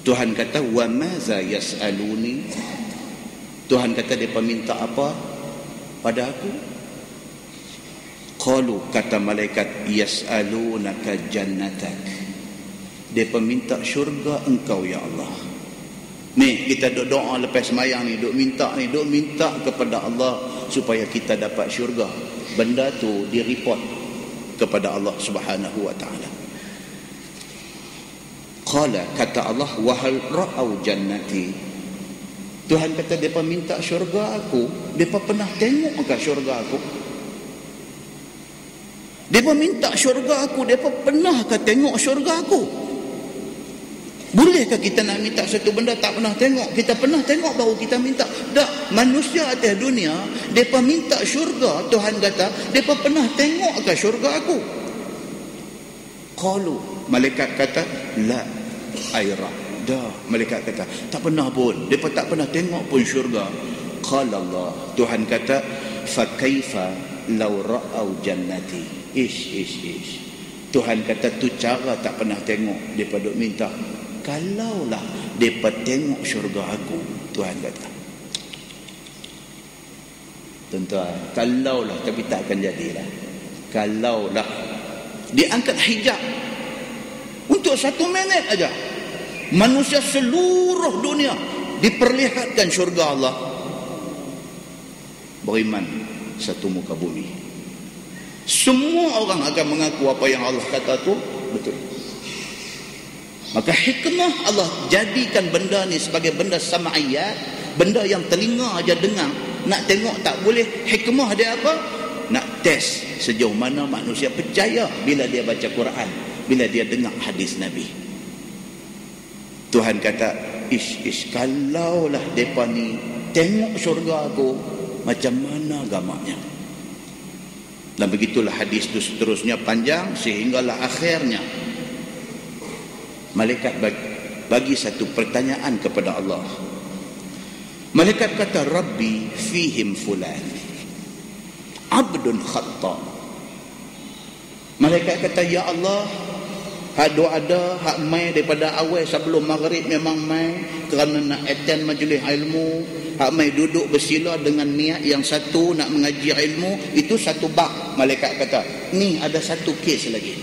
Tuhan kata, wa maza yas'aluni? Tuhan kata depa minta apa pada aku? Qalu, kata malaikat, yas'alunaka jannatak. Depa minta syurga engkau ya Allah. Ni kita duk doa lepas sembahyang ni, duk minta kepada Allah supaya kita dapat syurga. Benda tu direport kepada Allah Subhanahu wa taala. Qala, kata Allah, wahal ra'au jannati. Tuhan kata depa minta syurga aku, depa pernah tengok ke syurga aku? Depa minta syurga aku, depa pernah ke tengok syurga aku? Bolehkah kita nak minta satu benda tak pernah tengok? Kita pernah tengok baru kita minta. Tak, manusia atas dunia depa minta syurga, Tuhan kata depa pernah tengok ke syurga aku? Qalu, malaikat kata, la aira. Dah, malaikat kata tak pernah pun, depa tak pernah tengok pun syurga. Qala Allah, Tuhan kata, fa kaifa law ra'au jannati. Ish. Tuhan kata tu cara tak pernah tengok, depa duk minta. Kalaulah depa tengok syurga aku, Tuhan kata. Tuan-tuan, kalaulah, tapi tak akan jadilah. Kalaulah diangkat hijab untuk 1 minit aja, manusia seluruh dunia diperlihatkan syurga Allah, beriman satu muka bumi. Semua orang akan mengaku apa yang Allah kata tu betul. Maka hikmah Allah jadikan benda ni sebagai benda sam'iyat, benda yang telinga aja dengar, nak tengok tak boleh. Hikmah dia apa? Nak test sejauh mana manusia percaya bila dia baca Quran, bila dia dengar hadis Nabi. Tuhan kata, ish, kalaulah depa ni tengok syurga aku, macam mana gamaknya. Dan begitulah hadis itu seterusnya panjang sehinggalah akhirnya Malaikat bagi satu pertanyaan kepada Allah. Malaikat kata, Rabbi fihim fulan abdun khatta. Malaikat kata, ya Allah, hak ada hak mai daripada awal sebelum maghrib memang mai kerana nak attend majlis ilmu, hak mai duduk bersila dengan niat yang satu nak mengaji ilmu, itu satu bab. Malaikat kata, ni ada satu kes lagi.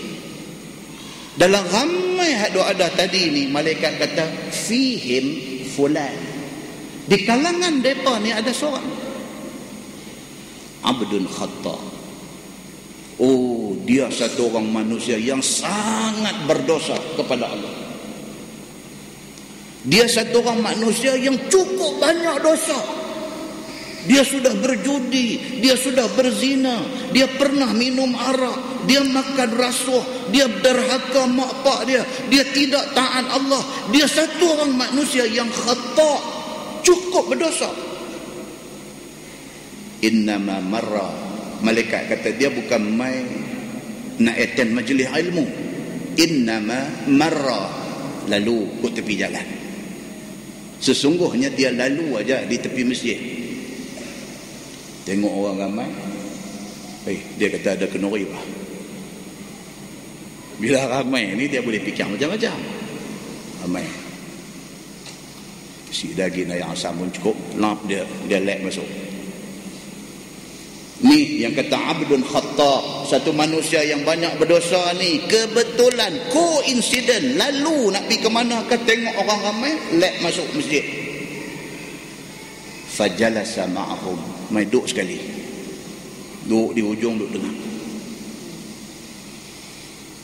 Dalam ramai hak ada tadi ni, malaikat kata fihim fulan, di kalangan mereka ni ada seorang abdun khatta. Oh, dia satu orang manusia yang sangat berdosa kepada Allah. Dia satu orang manusia yang cukup banyak dosa. Dia sudah berjudi, dia sudah berzina, dia pernah minum arak, dia makan rasuah, dia derhaka mak pak dia, dia tidak taat Allah. Dia satu orang manusia yang khata, cukup berdosa. Innama marra, malaikat kata dia bukan mai nak attend majlis ilmu. Innama marra, lalu ke tepi jalan. Sesungguhnya dia lalu aja di tepi masjid, tengok orang ramai, dia kata ada kenuri bah. Bila ramai ni dia boleh fikir macam-macam. Ramai, si daging yang asam pun cukup, lap dia lek masuk. Ni yang kata abdun khata, satu manusia yang banyak berdosa ni, kebetulan koinsiden lalu nak pergi ke mana ke, tengok orang ramai, lek masuk masjid. Fajalasa ma'ahum, mai duduk sekali, duduk di hujung, duduk dengar.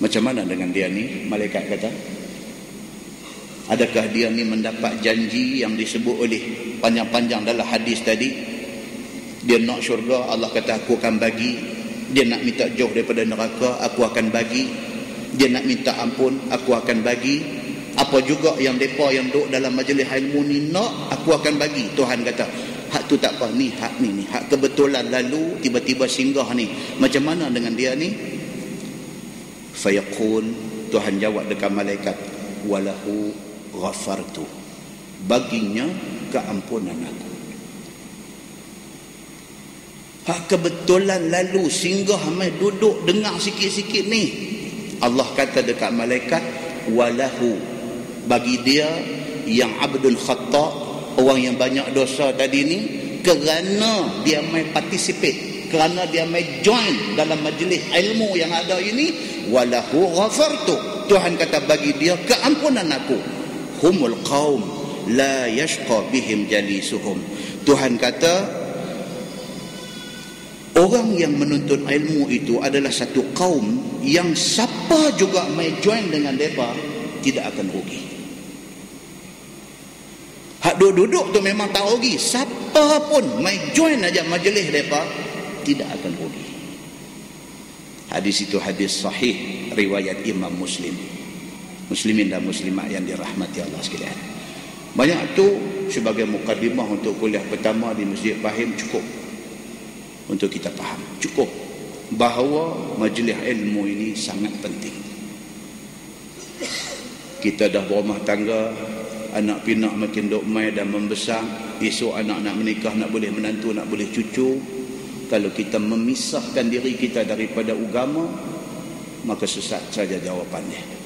Macam mana dengan dia ni? Malaikat kata, adakah dia ni mendapat janji yang disebut oleh panjang-panjang dalam hadis tadi? Dia nak syurga, Allah kata aku akan bagi. Dia nak minta jauh daripada neraka, aku akan bagi. Dia nak minta ampun, aku akan bagi. Apa juga yang mereka yang duduk dalam majlis ilmu ni nak, aku akan bagi. Tuhan kata, hak tu tak apa, ni hak ni hak kebetulan lalu tiba-tiba singgah ni. Macam mana dengan dia ni? Fayaqul, Tuhan jawab dekat malaikat, walahu ghafartu, baginya keampunan aku. Hak kebetulan lalu singgah mai duduk dengar sikit-sikit ni, Allah kata dekat malaikat, walahu, bagi dia yang abdul khata, orang yang banyak dosa tadi ni, kerana dia mai participate, kerana dia mai join dalam majlis ilmu yang ada ini, walahu ghafartu, Tuhan kata bagi dia keampunan aku. Humul qaum la yashqa bihim jalisuhum, Tuhan kata orang yang menuntut ilmu itu adalah satu kaum yang siapa juga mai join dengan mereka tidak akan rugi. Hak duduk tu memang tak rugi, siapa pun mai join aja majlis mereka tidak akan rugi. Hadis itu hadis sahih riwayat Imam Muslim. Muslimin dan muslimat yang dirahmati Allah sekalian. Banyak tu sebagai mukadimah untuk kuliah pertama di Masjid Bahim, cukup untuk kita faham, cukup bahawa majlis ilmu ini sangat penting. Kita dah berumah tangga, anak pinak makin dok mai dan membesar, esok anak nak menikah, nak boleh menantu, nak boleh cucu. Kalau kita memisahkan diri kita daripada agama, maka sesat saja jawapannya.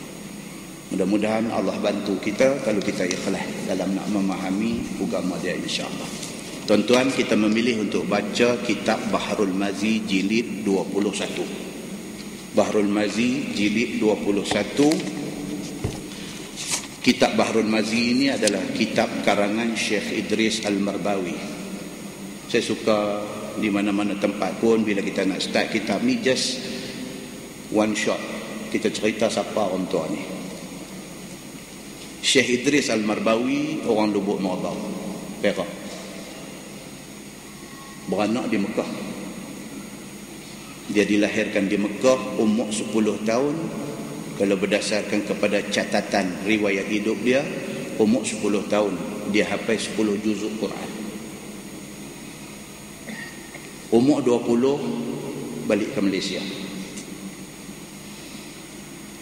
Mudah-mudahan Allah bantu kita kalau kita ikhlas dalam nak memahami agama dia, insya-Allah. Tuan-tuan, kita memilih untuk baca kitab Bahrul Mazi jilid 21. Bahrul Mazi jilid 21. Kitab Bahrul Mazi ini adalah kitab karangan Syekh Idris Al-Marbawi. Saya suka di mana-mana tempat pun bila kita nak start kitab ni, just one shot, kita cerita siapa orang tua ni. Syekh Idris Al-Marbawi orang Lubuk Merbau, Perak, beranak di Mekah. Dia dilahirkan di Mekah, umur 10 tahun. Kalau berdasarkan kepada catatan riwayat hidup dia, umur 10 tahun dia hafal 10 juzuk Quran. Umur 20 balik ke Malaysia.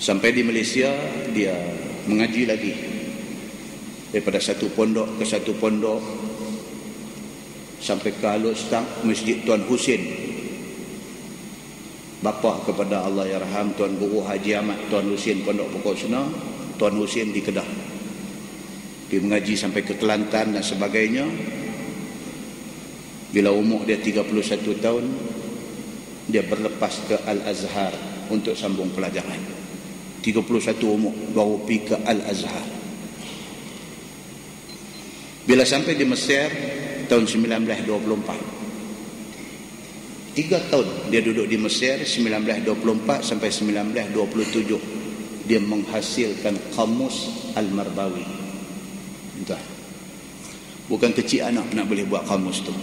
Sampai di Malaysia dia mengaji lagi. Daripada satu pondok ke satu pondok sampai ke Alustang, Masjid Tuan Husin, bapa kepada Allah yarham Tuan Guru Haji Ahmad Tuan Husin Pondok Pokok Sena, Tuan Husin di Kedah. Dia mengaji sampai ke Kelantan dan sebagainya. Bila umur dia 31 tahun, dia berlepas ke Al-Azhar untuk sambung pelajaran. 31 umur baru pergi ke Al-Azhar. Bila sampai di Mesir tahun 1924, 3 tahun dia duduk di Mesir, 1924 sampai 1927, dia menghasilkan Kamus Al-Marbawi. Entah, bukan kecil anak nak boleh buat kamus tu.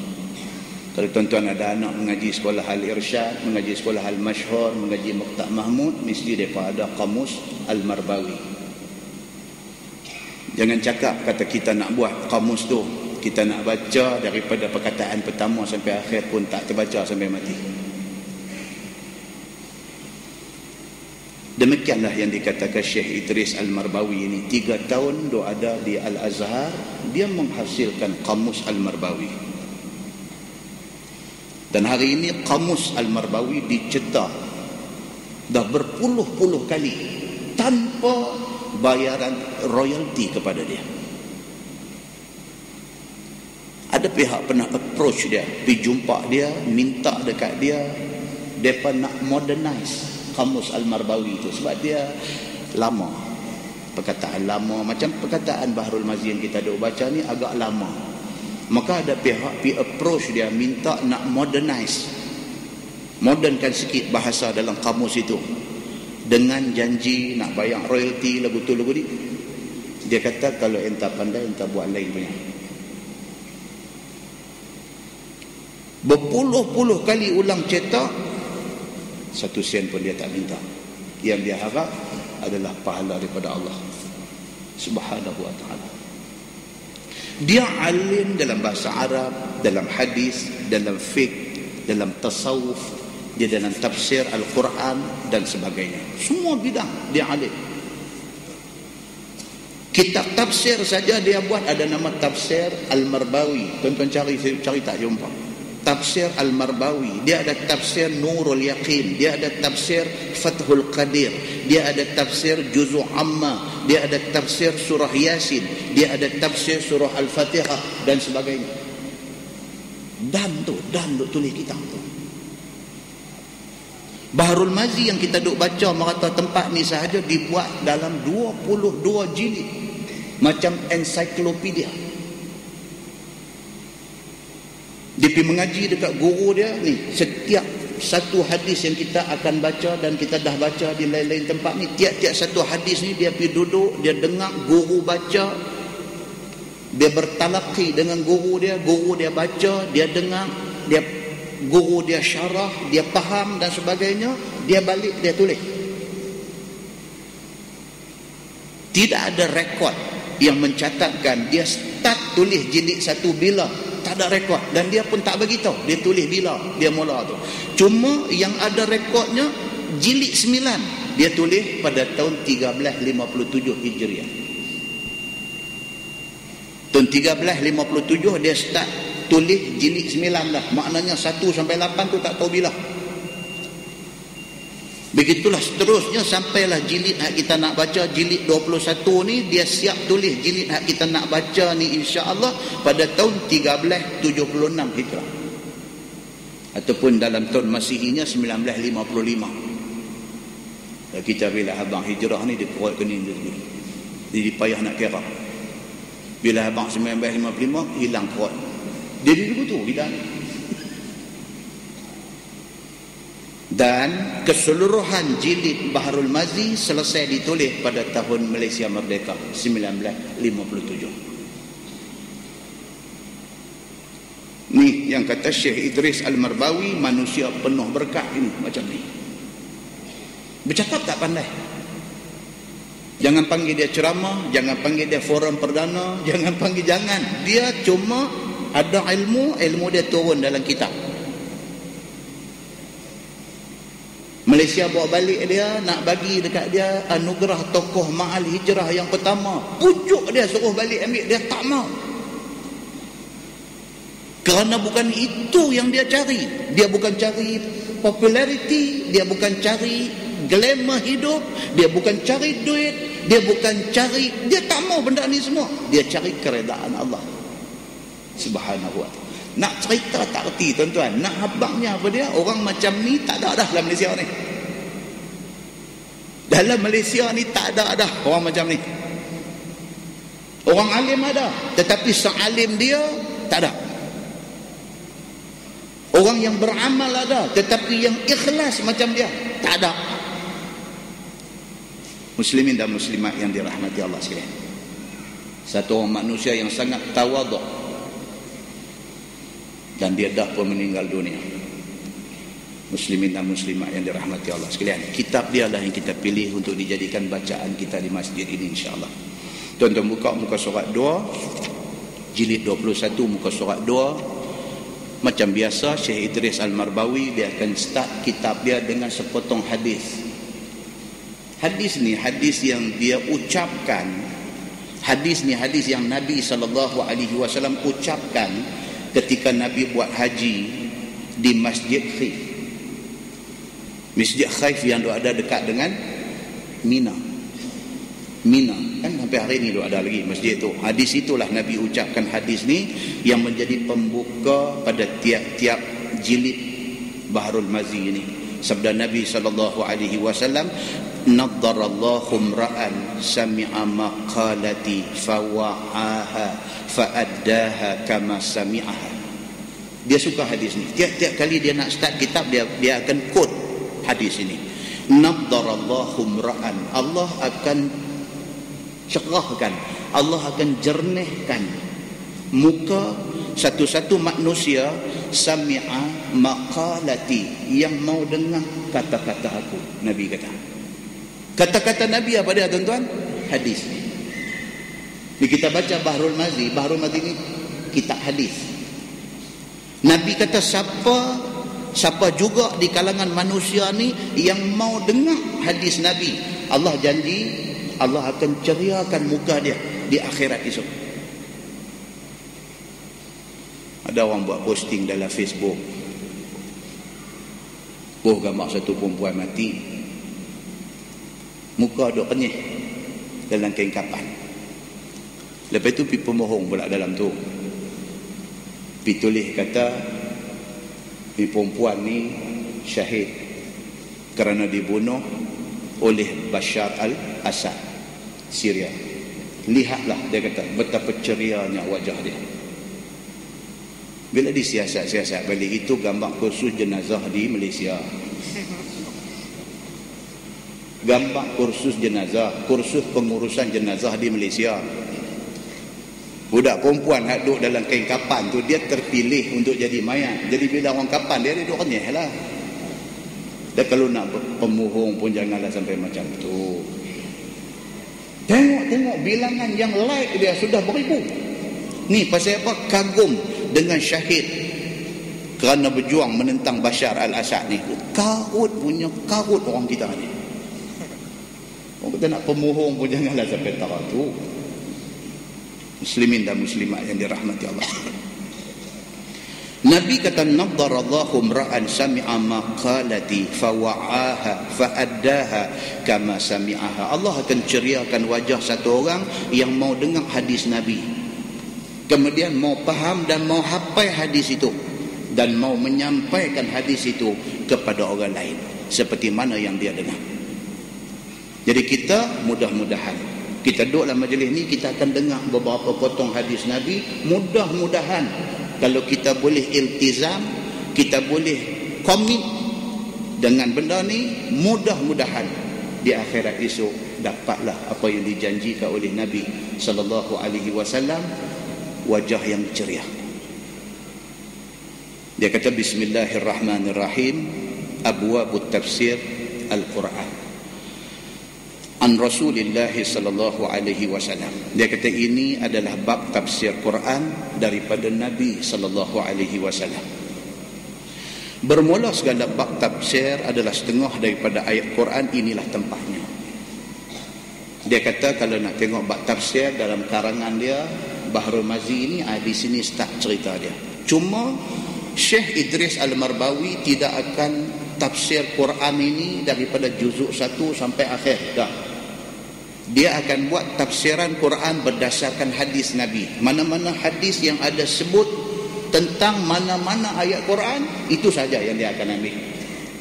Kalau tuan-tuan ada anak mengaji sekolah Al-Irsyad, mengaji sekolah Al-Mashhur, mengaji Maktab Mahmud, mesti mereka ada Kamus Al-Marbawi. Jangan cakap kata kita nak buat kamus tu, kita nak baca daripada perkataan pertama sampai akhir pun tak terbaca sampai mati. Demikianlah yang dikatakan Syekh Idris Al-Marbawi ini. 3 tahun dia ada di Al-Azhar, dia menghasilkan Kamus Al-Marbawi. Dan hari ini Kamus Al-Marbawi dicetak dah berpuluh-puluh kali tanpa bayaran royalty kepada dia. Ada pihak pernah approach dia, pergi jumpa dia, minta dekat dia, mereka nak modernize Kamus Al-Marbawi itu sebab dia lama, perkataan lama, macam perkataan Bahrul Mazi yang kita duk baca ni agak lama. Maka ada pihak pergi approach dia, minta nak modernize, modernkan sikit bahasa dalam kamus itu, dengan janji nak bayar royalty lagu tu lagu ni. Dia kata kalau entah pandai entah buat lain punya. Berpuluh-puluh kali ulang cetak, 1 sen pun dia tak minta. Yang dia harap adalah pahala daripada Allah Subhanahu wa ta'ala. Dia alim dalam bahasa Arab, dalam hadis, dalam fiqh, dalam tasawuf, dia dalam tafsir Al-Quran dan sebagainya. Semua bidang dia alim. Kitab tafsir saja dia buat, ada nama Tafsir Al-Marbawi. Tuan-tuan cari tak jumpa. Tafsir Al-Marbawi. Dia ada tafsir Nurul Yaqin, dia ada tafsir Fathul Qadir, dia ada tafsir Juz'u Amma, dia ada tafsir surah Yasin, dia ada tafsir surah Al-Fatihah dan sebagainya. Dan tulis kitab tu. Bahrul Mazi yang kita duk baca merata tempat ni sahaja dibuat dalam 22 jilid, macam ensiklopedia. Dia pergi mengaji dekat guru dia ni, setiap satu hadis yang kita akan baca dan kita dah baca di lain-lain tempat ni, tiap-tiap satu hadis ni dia pergi duduk, dia dengar guru baca, dia bertalaqi dengan guru dia baca, dia dengar, dia guru dia syarah, dia faham dan sebagainya, dia balik dia tulis. Tidak ada rekod yang mencatatkan dia start tulis jilid 1 bila, tak ada rekod, dan dia pun tak beritahu dia tulis bila dia mula tu. Cuma yang ada rekodnya jilid 9 dia tulis pada tahun 1357 Hijriah. Tahun 1357 dia start tulis jilid 9 dah. Maknanya 1 sampai 8 tu tak tahu bila. Begitulah seterusnya sampailah jilid hak kita nak baca, jilid 21 ni dia siap tulis jilid hak kita nak baca ni insya-Allah pada tahun 1376 Hijrah. Ataupun dalam tahun Masihinya 1955. Kita bila abang hijrah ni dia kurut ke ni dulu. Jadi payah nak kira. Bila abang 1955 hilang kurut. Dia dulu tu hilang. Dan keseluruhan jilid Bahrul Mazi selesai ditulis pada tahun Malaysia Merdeka 1957. Ni yang kata Syekh Idris Al-Marbawi, manusia penuh berkat ini macam ni. Bercakap tak pandai. Jangan panggil dia ceramah, jangan panggil dia forum perdana, jangan. Dia cuma ada ilmu dia turun dalam kitab. Malaysia bawa balik dia, nak bagi dekat dia anugerah tokoh Ma'al Hijrah yang pertama. Pujuk dia suruh balik ambil, dia tak mau. Kerana bukan itu yang dia cari. Dia bukan cari populariti, dia bukan cari glamour hidup, dia bukan cari duit, dia tak mau benda ni semua. Dia cari keredaan Allah Subhanahu wa ta'ala. Nak cerita tak erti tuan-tuan. Nak habangnya apa dia? Orang macam ni tak ada dah dalam Malaysia ni. Dalam Malaysia ni tak ada dah orang macam ni. Orang alim ada, tetapi sealim dia tak ada. Orang yang beramal ada, tetapi yang ikhlas macam dia tak ada. Muslimin dan muslimat yang dirahmati Allah sekalian, satu orang manusia yang sangat tawaduk, dan dia dah pun meninggal dunia. Muslimin dan muslimat yang dirahmati Allah sekalian, kitab dia lah yang kita pilih untuk dijadikan bacaan kita di masjid ini insya-Allah. Tuan-tuan buka muka surat 2 jilid 21, muka surat 2. Macam biasa Syekh Idris Al-Marbawi dia akan start kitab dia dengan sepotong hadis. Hadis ni hadis yang dia ucapkan. Hadis ni hadis yang Nabi SAW ucapkan ketika Nabi buat haji di Masjid Khaif. Masjid Khaif yang ada dekat dengan Mina kan, sampai hari ni ada lagi masjid tu. Hadis itulah Nabi ucapkan hadis ni yang menjadi pembuka pada tiap-tiap jilid Bahrul Mazi ini. Sabda Nabi SAW, naddarallahu imra'an sami'a maqalati fawa'aha fa'addaha kama sami'aha. Dia suka hadis ni. Tiap-tiap kali dia nak start kitab, dia akan quote hadis ini. Naddarallahu imra'an, Allah akan cerahkan, Allah akan jernihkan muka satu-satu manusia, sami'a maqalati, yang mau dengar kata-kata aku. Nabi kata Nabi apa dia tuan-tuan? Hadis. Ni kita baca Bahrul Mazi ni kitab hadis. Nabi kata siapa juga di kalangan manusia ni yang mau dengar hadis Nabi, Allah janji Allah akan ceriakan muka dia di akhirat esok. Ada orang buat posting dalam Facebook, gambar satu perempuan mati, muka duk kenyih dalam kain kapan. Lepas tu pergi pemohong pula dalam tu, pergi tulis kata ni perempuan ni syahid kerana dibunuh oleh Bashar al-Assad Syria. Lihatlah, dia kata, betapa cerianya wajah dia. Bila disiasat-siasat balik, itu gambar kursus jenazah di Malaysia. Gambar kursus jenazah, kursus pengurusan jenazah di Malaysia. Budak perempuan yang duduk dalam kain kapan tu, dia terpilih untuk jadi mayat. Jadi bila orang kapan dia duduk kenyih lah. Dan kalau nak pemohong pun janganlah sampai macam tu. Tengok bilangan yang like dia sudah beribu. Ni pasal apa? Kagum dengan syahid kerana berjuang menentang Bashar al-Assad ni. Karut orang kita ni. Orang kita nak pemohong pun janganlah sampai tarah tu. Muslimin dan muslimat yang dirahmati Allah. Nabi kata, naddarallahu imra'an sami'a maqalati fawa'aha fa'addaha kama sami'aha. Allah akan ceriakan wajah satu orang yang mau dengar hadis Nabi, kemudian mau faham dan mau hafal hadis itu, dan mau menyampaikan hadis itu kepada orang lain seperti mana yang dia dengar. Jadi kita mudah-mudahan kita duduk dalam majlis ni, kita akan dengar beberapa potong hadis Nabi. Mudah-mudahan kalau kita boleh iltizam, kita boleh komit dengan benda ni, mudah-mudahan di akhirat esok dapatlah apa yang dijanjikan oleh Nabi SAW, wajah yang ceria. Dia kata bismillahirrahmanirrahim, abwabut tafsir al-Quran an Rasulillah sallallahu alaihi wasallam. Dia kata ini adalah bab tafsir Quran daripada Nabi sallallahu alaihi wasallam. Bermula segala bab tafsir adalah setengah daripada ayat Quran, inilah tempatnya. Dia kata kalau nak tengok bab tafsir dalam karangan dia Bahrul Mazi ini, di sini start cerita dia. Cuma Syekh Idris Al-Marbawi tidak akan tafsir Quran ini daripada juzuk 1 sampai akhir, dah. Dia akan buat tafsiran Quran berdasarkan hadis Nabi. Mana-mana hadis yang ada sebut tentang mana-mana ayat Quran, itu saja yang dia akan ambil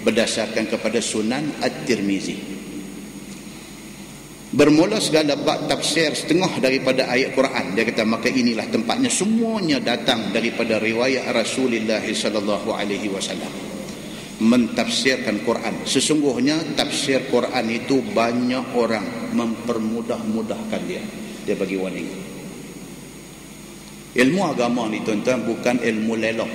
berdasarkan kepada Sunan At-Tirmizi. Bermula segala bab tafsir setengah daripada ayat Quran, dia kata maka inilah tempatnya, semuanya datang daripada riwayat Rasulullah sallallahu alaihi wasallam mentafsirkan Quran. Sesungguhnya tafsir Quran itu banyak orang mempermudah-mudahkan dia. Dia bagi warning. Ilmu agama ni tuan-tuan bukan ilmu lelong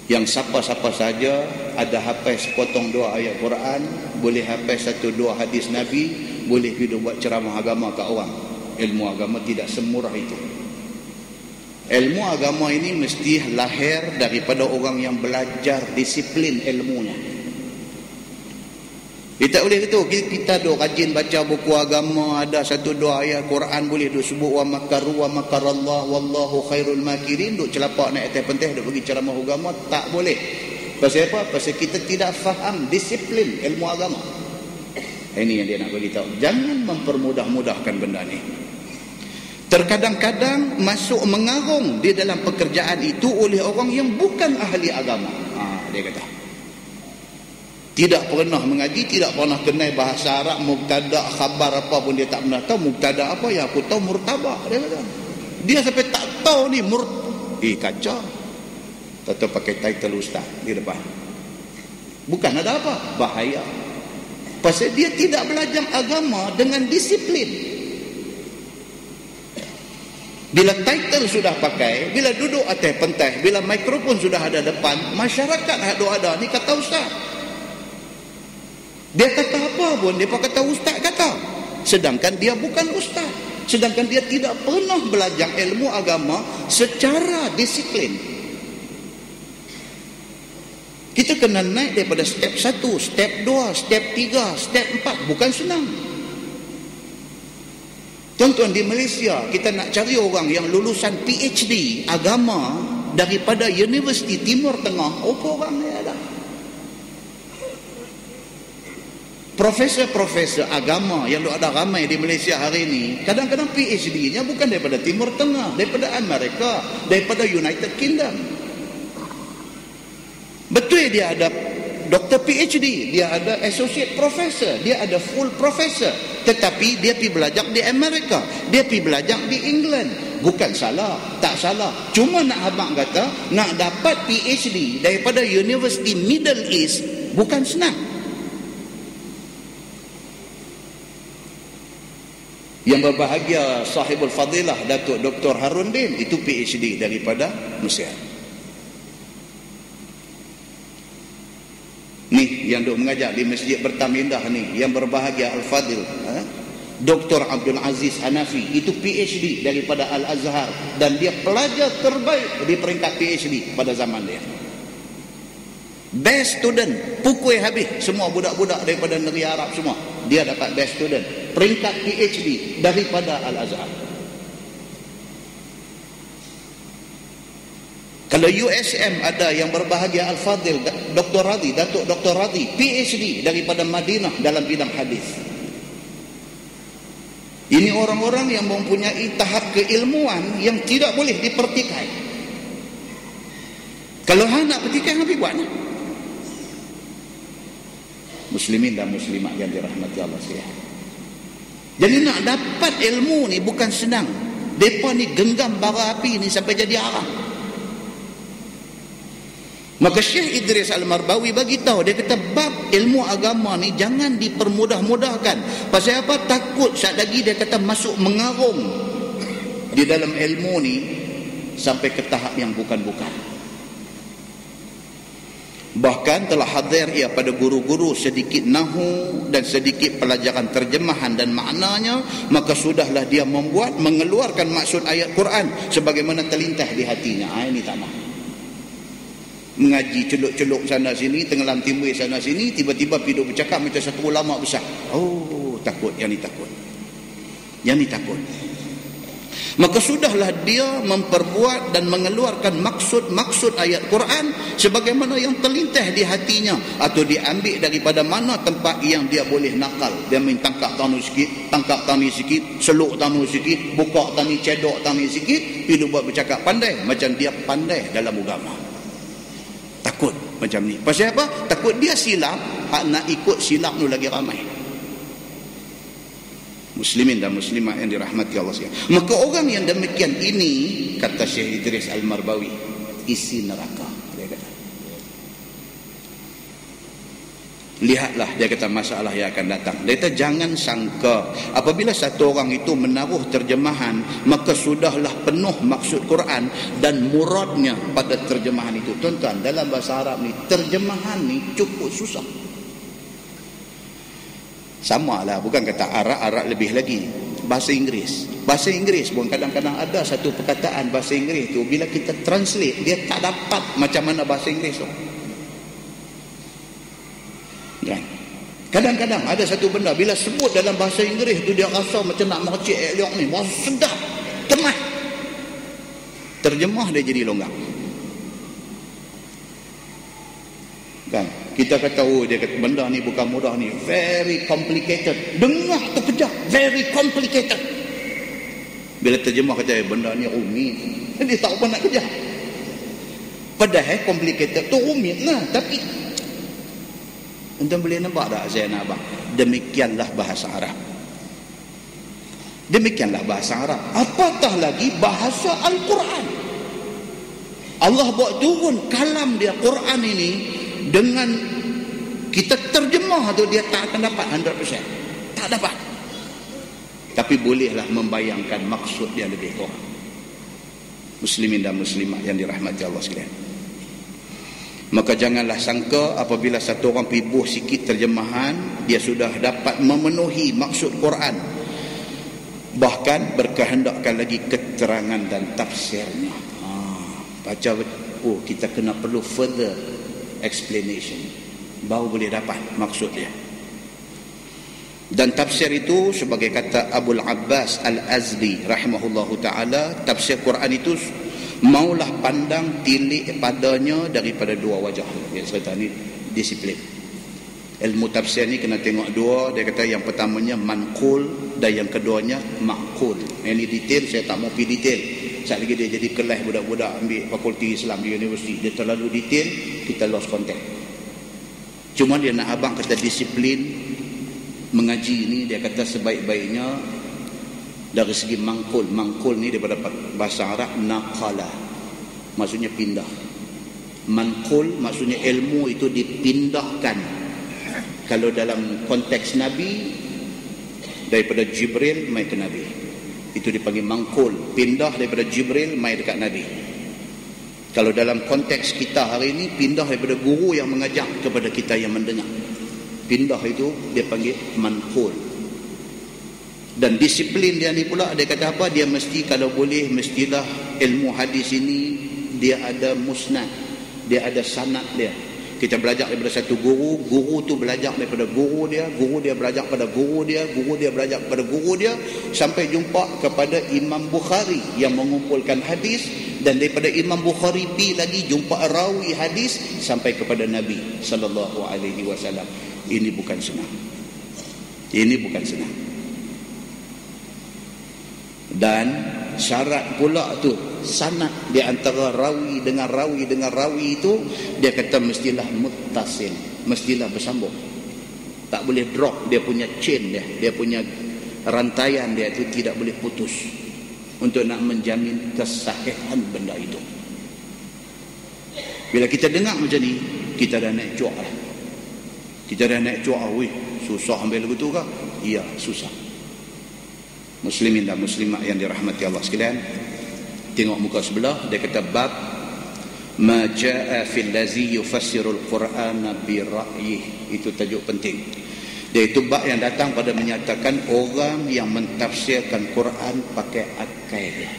yang siapa-siapa saja ada hafal sepotong dua ayat Quran, boleh hafal 1-2 hadis Nabi, boleh pergi buat ceramah agama kat orang. Ilmu agama tidak semurah itu. Ilmu agama ini mesti lahir daripada orang yang belajar disiplin ilmunya. Kita boleh gitu, kita duk rajin baca buku agama, ada 1-2 ayat Quran boleh duk sebut wa makaru wa makarallah wallahu khairul makirin, duk celapak naik atas penteh duk bagi ceramah agama, tak boleh. Pasal apa? Pasal kita tidak faham disiplin ilmu agama. Ini yang dia nak bagi tahu. Jangan mempermudah-mudahkan benda ni. Terkadang-kadang masuk mengarung di dalam pekerjaan itu oleh orang yang bukan ahli agama. Dia kata tidak pernah mengaji, tidak pernah kenal bahasa Arab, mubtada, khabar apa pun dia tak pernah tahu. Mubtada apa yang aku tahu murtabak, dia kata. Dia sampai tak tahu ni kacau. Tentu pakai title ustaz di depan. Bukan ada apa, bahaya. Pasal dia tidak belajar agama dengan disiplin. Bila title sudah pakai, bila duduk atas pentas, bila mikrofon sudah ada depan, masyarakat ada ni kata ustaz. Dia kata apa pun, dia kata ustaz kata. Sedangkan dia bukan ustaz. Sedangkan dia tidak pernah belajar ilmu agama secara disiplin. Kita kena naik daripada step 1, step 2, step 3, step 4. Bukan senang. Tuan-tuan, di Malaysia, kita nak cari orang yang lulusan PhD agama daripada Universiti Timur Tengah. Apa orang ni ada? Profesor-profesor agama yang ada ramai di Malaysia hari ini, kadang-kadang PhD-nya bukan daripada Timur Tengah, daripada Amerika, daripada United Kingdom. Betul dia ada Dr. PhD, dia ada Associate Professor, dia ada Full Professor, tetapi dia pergi belajar di Amerika, dia pergi belajar di England. Bukan salah, tak salah. Cuma nak abang kata, nak dapat PhD daripada University Middle East bukan senang. Yang berbahagia sahibul fadilah Datuk Dr. Harun Din, itu PhD daripada Mesir. Ni yang duk mengajar di Masjid Bertamindah ni, yang berbahagia Al-Fadil Dr. Abdul Aziz Hanafi, itu PhD daripada Al-Azhar, dan dia pelajar terbaik di peringkat PhD pada zaman dia. Best student, pukul habis semua budak-budak daripada negeri Arab semua, dia dapat best student, peringkat PhD daripada Al-Azhar. Kalau USM ada yang berbahagia Al-Fadil Dr. Radhi, Datuk Dr. Radhi, PhD daripada Madinah dalam bidang hadis. Ini orang-orang yang mempunyai tahap keilmuan yang tidak boleh dipertikai. Kalau hang nak pertikai, habis buat ni. Muslimin dan muslimat yang dirahmati Allah sekalian. Jadi nak dapat ilmu ni bukan senang. Depa ni genggam bara api ni sampai jadi arang. Maka Syekh Idris Al-Marbawi bagi tahu, dia kata bab ilmu agama ni jangan dipermudah-mudahkan. Pasal apa? Takut saat lagi dia kata masuk mengarung di dalam ilmu ni sampai ke tahap yang bukan-bukan. Bahkan telah hadir ia pada guru-guru sedikit nahu dan sedikit pelajaran terjemahan dan maknanya, maka sudahlah dia mengeluarkan maksud ayat Quran sebagaimana terlintas di hatinya. Ini tak mahu. mengaji celuk-celuk sana sini, tenggelam timbul sana sini, tiba-tiba pergi bercakap macam satu ulama besar. Oh, takut, yang ni takut. Yang ni takut. Maka sudahlah dia memperbuat dan mengeluarkan maksud-maksud ayat Quran sebagaimana yang terlintas di hatinya, atau diambil daripada mana tempat yang dia boleh nakal. Dia main tangkap tanah sikit, tangkap tanah sikit, seluk tanah sikit, buka tanah, cedok tanah sikit, pergi buat bercakap pandai macam dia pandai dalam agama. Takut macam ni. Pasal apa? Takut dia silap, hak nak ikut silap tu lagi ramai. Muslimin dan muslimat yang dirahmati Allah sekalian. Maka orang yang demikian ini, kata Syekh Idris Al-Marbawi, isi neraka. Dia kata. Lihatlah, dia kata, masalah yang akan datang. Dia kata jangan sangka apabila satu orang itu menaruh terjemahan, maka sudahlah penuh maksud Quran dan muradnya pada terjemahan itu. Tuan-tuan, dalam bahasa Arab ni, terjemahan ni cukup susah. Sama lah, bukan kata Arab lebih lagi. Bahasa Inggeris pun kadang-kadang ada satu perkataan bahasa Inggeris tu, bila kita translate, dia tak dapat macam mana bahasa Inggeris tu kan? Kadang-kadang ada satu benda, bila sebut dalam bahasa Inggeris tu, dia rasa macam nak mercik elok ni, wah sedap, kemas. Terjemah dia jadi longgang kan? Kita kata, oh, dia kata benda ni bukan mudah ni, very complicated. Dengar terkejap, very complicated. Bila terjemah kata benda ni rumit, dia tak apa nak kerja. Padahal complicated tu rumit lah. Tapi anda boleh nampak tak saya nak abang? Demikianlah bahasa Arab. Demikianlah bahasa Arab. Apatah lagi bahasa Al-Quran. Allah buat turun kalam dia, Quran ini, dengan kita terjemah tu, dia tak akan dapat 100%. Tak dapat. Tapi bolehlah membayangkan maksud dia lebih kurang. Muslimin dan muslimat yang dirahmati Allah sekalian. Maka janganlah sangka apabila satu orang pibuh sikit terjemahan, dia sudah dapat memenuhi maksud Quran. Bahkan berkehendakkan lagi keterangan dan tafsirnya. Baca, oh, kita kena perlu further explanation, baru boleh dapat maksud dia. Dan tafsir itu, sebagai kata Abul Abbas Al-Azdi rahimahullahu ta'ala, tafsir Quran itu maulah pandang tilik padanya daripada dua wajah. Dia cerita ni disiplin. Ilmu tafsir ni kena tengok dua. Dia kata yang pertamanya manqul dan yang keduanya ma'qul. Yang ni detail, saya tak mau pergi detail. Sekali lagi dia jadi kelas budak-budak ambil fakulti Islam di universiti, dia terlalu detail, kita lost contact. Cuma dia nak abang kata disiplin mengaji ni, dia kata sebaik-baiknya dari segi mangkul. Mangkul ni daripada bahasa Arab naqala, maksudnya pindah. Manqul maksudnya ilmu itu dipindahkan. Kalau dalam konteks Nabi, daripada Jibril mai ke Nabi, itu dipanggil mangkul, pindah daripada Jibril mai dekat Nabi. Kalau dalam konteks kita hari ini, pindah daripada guru yang mengajar kepada kita yang mendengar. Pindah itu dia panggil manqul. Dan disiplin dia ni pula, dia kata apa? Dia mesti, kalau boleh, mestilah ilmu hadis ini dia ada musnad, dia ada sanad dia. Kita belajar daripada satu guru, guru tu belajar daripada guru dia belajar pada guru dia, guru dia belajar pada guru dia, sampai jumpa kepada Imam Bukhari yang mengumpulkan hadis, dan daripada Imam Bukhari pi lagi jumpa rawi hadis sampai kepada Nabi sallallahu alaihi wasallam. Ini bukan senang. Ini bukan senang. Dan syarat pula tu, sanad di antara rawi dengan rawi dengan rawi itu, dia kata mestilah muttasil, mestilah bersambung. Tak boleh drop dia punya chain dia punya rantaian dia itu tidak boleh putus, untuk nak menjamin kesahihan benda itu. Bila kita dengar macam ni, kita dah naik cuak lah. Kita dah naik cuak, wih, susah ambil lagu tu kah? Ya, susah. Muslimin dan muslimat yang dirahmati Allah sekalian, tengok muka sebelah, dia kata bab ma jaa fil ladzi yufassirul qur'ana bi ra'yih. Itu tajuk penting. Dia itu bab yang datang pada menyatakan orang yang mentafsirkan Quran pakai akal dia,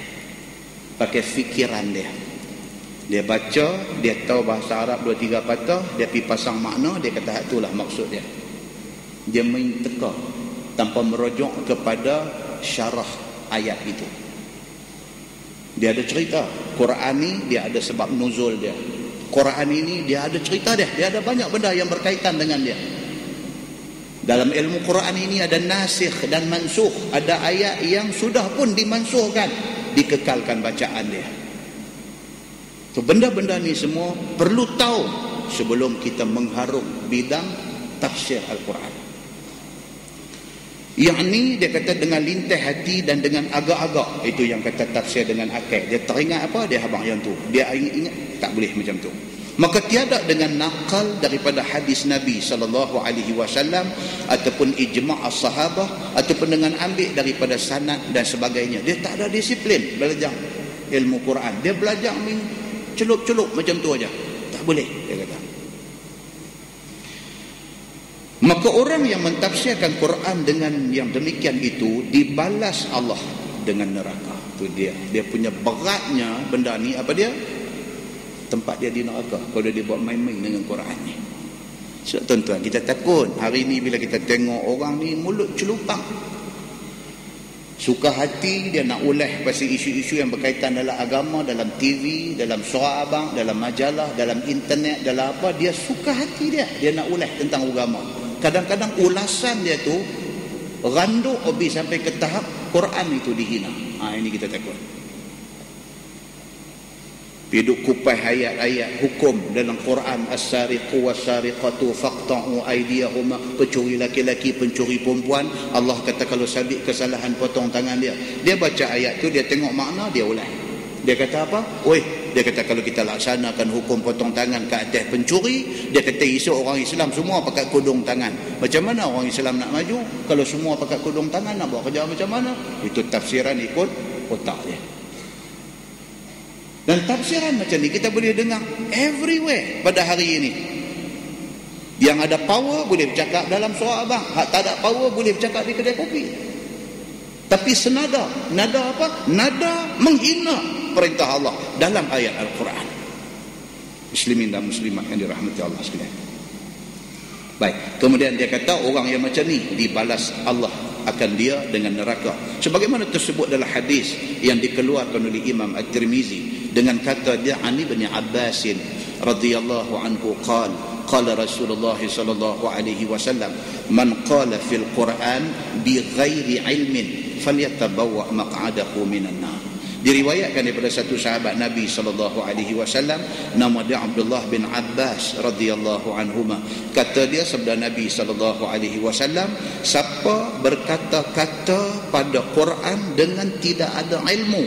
pakai fikiran dia. Dia baca, dia tahu bahasa Arab 2-3 patah, dia pergi pasang makna, dia kata itulah maksud dia. Dia main teka tanpa merujuk kepada syarah ayat itu. Dia ada cerita. Quran ni dia ada sebab nuzul dia. Quran ini dia ada cerita dia. Dia ada banyak benda yang berkaitan dengan dia. Dalam ilmu Quran ini ada nasikh dan mansukh. Ada ayat yang sudah pun dimansuhkan, dikekalkan bacaan dia. So, benda-benda ni semua perlu tahu sebelum kita mengharung bidang tafsir Al-Quran. Yang ni dia kata dengan lintah hati dan dengan agak-agak. Itu yang kata tafsir dengan akal. Dia teringat apa, dia habang yang tu. Dia ingat, tak boleh macam tu. Maka tiada dengan nakal daripada hadis Nabi SAW ataupun ijma' as-sahabah ataupun dengan ambil daripada sanad dan sebagainya. Dia tak ada disiplin belajar ilmu Quran. Dia belajar celup-celup macam tu aja. Tak boleh, dia kata. Maka orang yang mentafsirkan Quran dengan yang demikian itu dibalas Allah dengan neraka. Itu dia punya beratnya benda ni. Apa dia? Tempat dia di neraka kalau dia buat main-main dengan Quran ni. So tuan-tuan, kita takut hari ni bila kita tengok orang ni mulut celupang, suka hati dia nak ulah pasal isu-isu yang berkaitan dalam agama, dalam TV, dalam suara abang, dalam majalah, dalam internet, dalam apa, dia suka hati dia nak ulah tentang agama. Kadang-kadang ulasan dia tu randuk habis sampai ke tahap Quran itu dihina. Ini kita takut. Piduk kupai ayat-ayat hukum dalam Quran, as-sariqu was-sariqatu faqta'u aydiyahuma, pencuri laki-laki, pencuri perempuan. Allah kata kalau sabit kesalahan potong tangan dia. Dia baca ayat tu, dia tengok makna, dia ulang. Dia kata apa? Dia kata kalau kita laksanakan hukum potong tangan ke atas pencuri, dia kata esok orang Islam semua pakai kudung tangan. Macam mana orang Islam nak maju kalau semua pakai kudung tangan? Nak buat kerja macam mana? Itu tafsiran ikut otak dia. Dan tafsiran macam ni kita boleh dengar everywhere pada hari ini. Yang ada power boleh bercakap dalam suara abang, hak tak ada power boleh bercakap di kedai kopi. Tapi senada, nada apa? Nada menghina perintah Allah dalam ayat Al-Quran. Muslimin dan muslimat yang dirahmati Allah sekalian. Baik, kemudian dia kata orang yang macam ni dibalas Allah akan dia dengan neraka. Sebagaimana tersebut dalam hadis yang dikeluarkan oleh Imam At-Tirmizi dengan kata dia Ani bin Abbas radhiyallahu anhu qala Rasulullah sallallahu alaihi wasallam man qala fil Quran bi ghairi ilmin falyatabawwa maq'adahu minan nar. Diriwayatkan daripada satu sahabat Nabi SAW, nama dia Abdullah bin Abbas radhiyallahu anhuma. Kata dia sabda Nabi SAW, siapa berkata-kata pada Quran dengan tidak ada ilmu,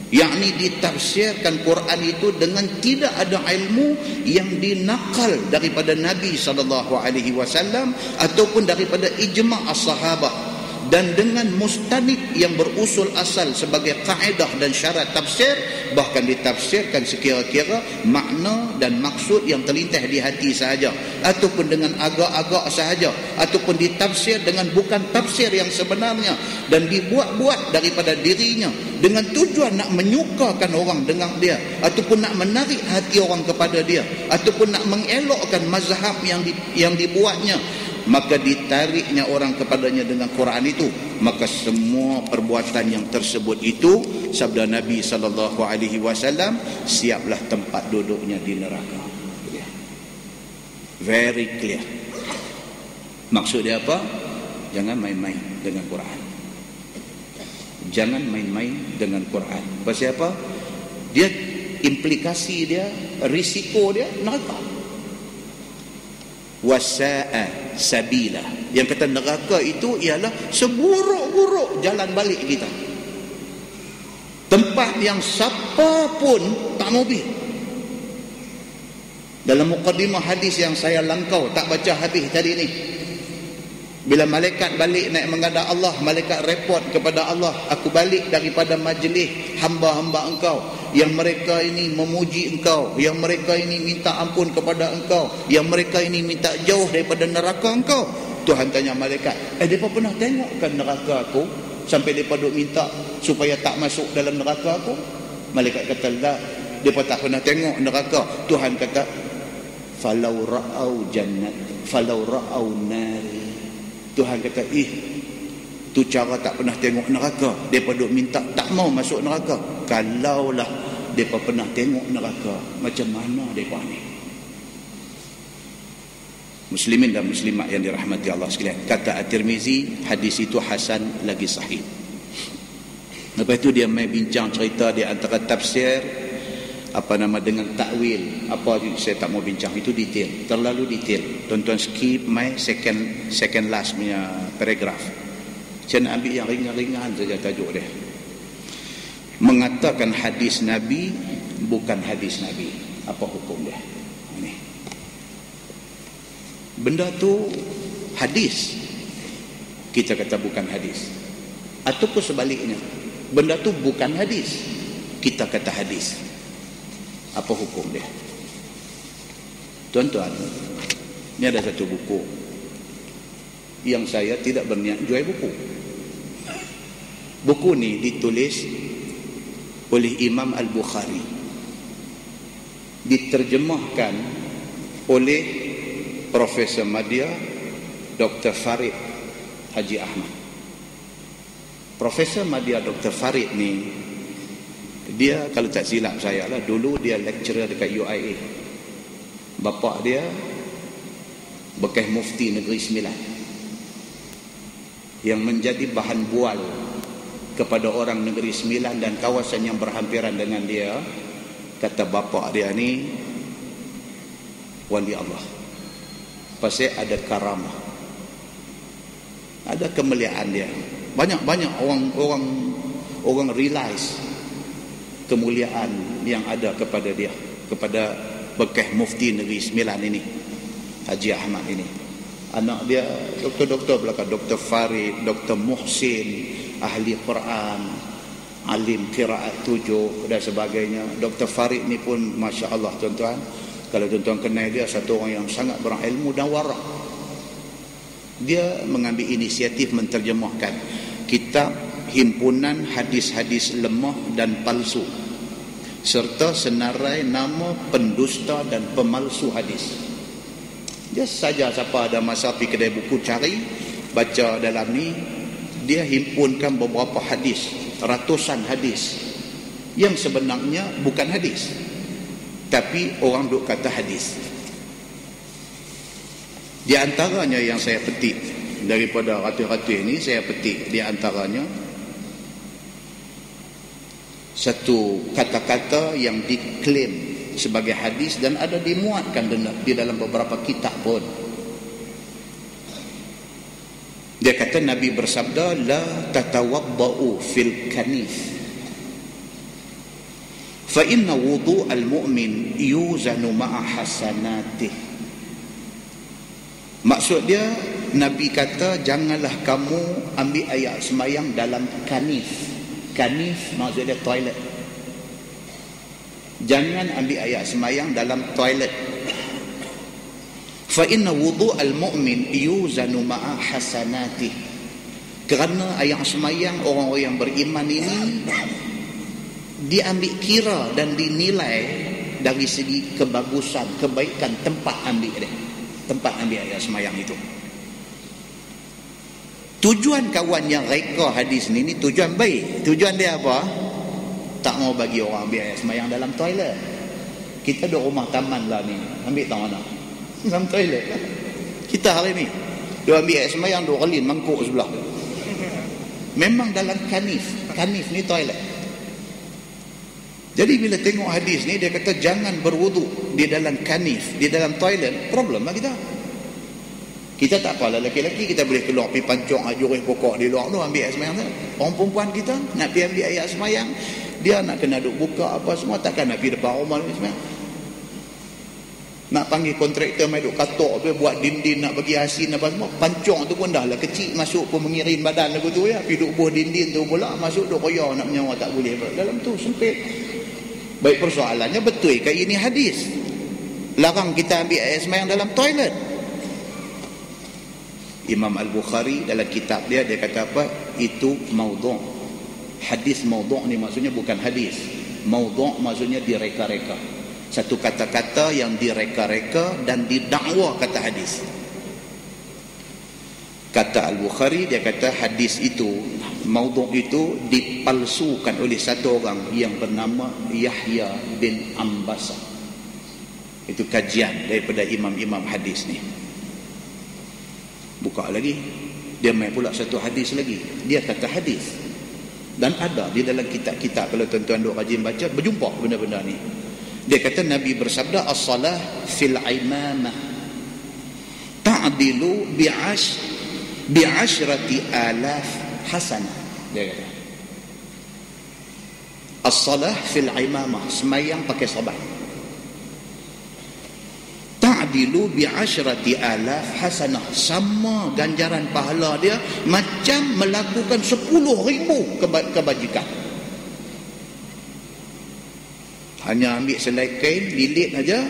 yakni ditafsirkan Quran itu dengan tidak ada ilmu yang dinakal daripada Nabi SAW ataupun daripada ijma' as-sahabah, dan dengan mustanid yang berusul asal sebagai kaedah dan syarat tafsir, bahkan ditafsirkan sekira-kira makna dan maksud yang terlintas di hati sahaja, ataupun dengan agak-agak sahaja, ataupun ditafsir dengan bukan tafsir yang sebenarnya dan dibuat-buat daripada dirinya dengan tujuan nak menyukakan orang dengar dia, ataupun nak menarik hati orang kepada dia, ataupun nak mengelokkan mazhab yang dibuatnya, maka ditariknya orang kepadanya dengan Quran itu, maka semua perbuatan yang tersebut itu, sabda Nabi SAW, siaplah tempat duduknya di neraka. Very clear. Maksud dia apa? Jangan main-main dengan Quran. Jangan main-main dengan Quran. Pasal apa? Dia implikasi dia, risiko dia neraka. Wasa'a sabila. Yang kata neraka itu ialah seburuk-buruk jalan balik kita. Tempat yang siapa pun tak mau pergi. Dalam muqaddimah hadis yang saya langkau tak baca habis tadi ni, bila malaikat balik naik menghadap Allah, malaikat report kepada Allah, aku balik daripada majlis hamba-hamba engkau yang mereka ini memuji engkau, yang mereka ini minta ampun kepada engkau, yang mereka ini minta jauh daripada neraka engkau. Tuhan tanya malaikat, mereka pernah tengokkan neraka aku sampai mereka duk minta supaya tak masuk dalam neraka aku? Malaikat kata, la, Mereka tak pernah tengok neraka. Tuhan kata, falau ra'au jannat, falau ra'au nari. Tuhan kata, tu cara tak pernah tengok neraka. Mereka duk minta tak mau masuk neraka. Kalaulah mereka pernah tengok neraka, macam mana mereka ni? Muslimin dan muslimat yang dirahmati Allah sekalian, kata At-Tirmizi, hadis itu hasan lagi sahih. Lepas itu dia main bincang cerita di antara tafsir dengan takwil. Saya tak mau bincang itu detail, terlalu detail. Tuan-tuan skip my second last punya paragraf. Saya nak ambil yang ringan-ringan saja tajuk dia. Mengatakan hadis Nabi bukan hadis Nabi, apa hukum dia? Ini benda tu hadis, kita kata bukan hadis. Ataupun sebaliknya, benda tu bukan hadis, kita kata hadis. Apa hukum dia? Tuan-tuan, ini ada satu buku yang saya tidak berniat jual buku. Buku ni ditulis oleh Imam Al-Bukhari, diterjemahkan oleh Profesor Madya Dr. Farid Haji Ahmad. Profesor Madya Dr. Farid ni, dia kalau tak silap saya lah, dulu dia lecturer dekat UIA. Bapa dia bekas mufti Negeri Sembilan yang menjadi bahan bual kepada orang Negeri Sembilan dan kawasan yang berhampiran dengan dia. Kata bapa dia ni wali Allah, pasal ada karamah, ada kemuliaan dia. Banyak orang realize kemuliaan yang ada kepada dia, kepada bekas mufti Negeri Sembilan ini, Haji Ahmad ini. Anak dia doktor-doktor belakang, Dr. Farid, Dr. Muhsin, ahli Quran, alim qiraat 7 dan sebagainya. Dr. Farid ni pun Masya Allah tuan-tuan, kalau tuan-tuan kenal dia, satu orang yang sangat berilmu dan warak. Dia mengambil inisiatif menterjemahkan kitab Himpunan Hadis-Hadis Lemah dan Palsu serta senarai nama pendusta dan pemalsu hadis. Dia saja siapa ada masa pergi kedai buku cari, baca dalam ni, dia himpunkan beberapa hadis, ratusan hadis yang sebenarnya bukan hadis, tapi orang duk kata hadis. Di antaranya yang saya petik daripada ratus-ratus ini, saya petik di antaranya satu kata-kata yang diklaim sebagai hadis dan ada dimuatkan di dalam beberapa kitab pun. Dia kata Nabi bersabda, la tatawaddau fil kanif fa inna wudu' al-mu'min yuzanu ma'a hasanatih. Maksud dia, Nabi kata janganlah kamu ambil ayat semayang dalam kanif. Kanif maksud dia toilet. Jangan ambil ayat semayang dalam toilet. Fa inna wudu' al-mu'min yuzanu ma'a hasanatih. Kerana ayat semayang orang-orang yang beriman ini diambil kira dan dinilai dari segi kebagusan, kebaikan tempat ambil dia. Tempat ambil ayat semayang itu. Tujuan kawan yang reka hadis ni tujuan baik. Tujuan dia apa? Tak mau bagi orang ambil ayat semayang dalam toilet. Kita duduk rumah taman lah ni, ambil tahu mana? Dalam toilet. Kita hari ni dia ambil ayat semayang, duduk relin mangkuk sebelah. Memang dalam kanif. Kanif ni toilet. Jadi bila tengok hadis ni, dia kata jangan berwuduk di dalam kanif, di dalam toilet. Problem lah kita. Kita tak apalah, lelaki-lelaki kita boleh keluar pergi pancung ajurih pokok di luar tu ambil ayat semayang tu. Orang perempuan kita nak pergi ambil ayat semayang, dia nak kena duk buka apa semua, takkan nak pergi depan rumah ni semayang. Nak panggil kontraktor mai duk katok tu, buat dinding, nak bagi asin apa semua, pancung tu pun dah lah kecil, masuk pun mengirim badan lagu tu ya, pergi duk buah dinding tu pula, masuk duk koyak nak menyawa tak boleh. Dalam tu sempit. Baik, persoalannya betul ke ini hadis larang kita ambil ayat semayang dalam toilet? Imam Al-Bukhari dalam kitab dia kata apa? Itu maudhu'. Hadis maudhu' ni maksudnya bukan hadis. Maudhu' maksudnya direka-reka. Satu kata-kata yang direka-reka dan didakwa kata hadis. Kata Al-Bukhari, dia kata hadis itu, maudhu' itu dipalsukan oleh satu orang yang bernama Yahya bin Ambasa. Itu kajian daripada imam-imam hadis ni. Buka lagi, dia main pula satu hadis lagi. Dia kata hadis, dan ada di dalam kitab-kitab, kalau tuan-tuan duk rajin baca, berjumpa benda-benda ni. Dia kata Nabi bersabda, as-salah fil imamah ta'dilu bi'ashrati alaf hasanah. Dia kata as-salah fil imamah, semayang pakai sabat, ta'dilu bi'ashrati alaf hasanah, sama ganjaran pahala dia macam melakukan 10,000 kebajikan. Hanya ambil selai kain, lilit aja,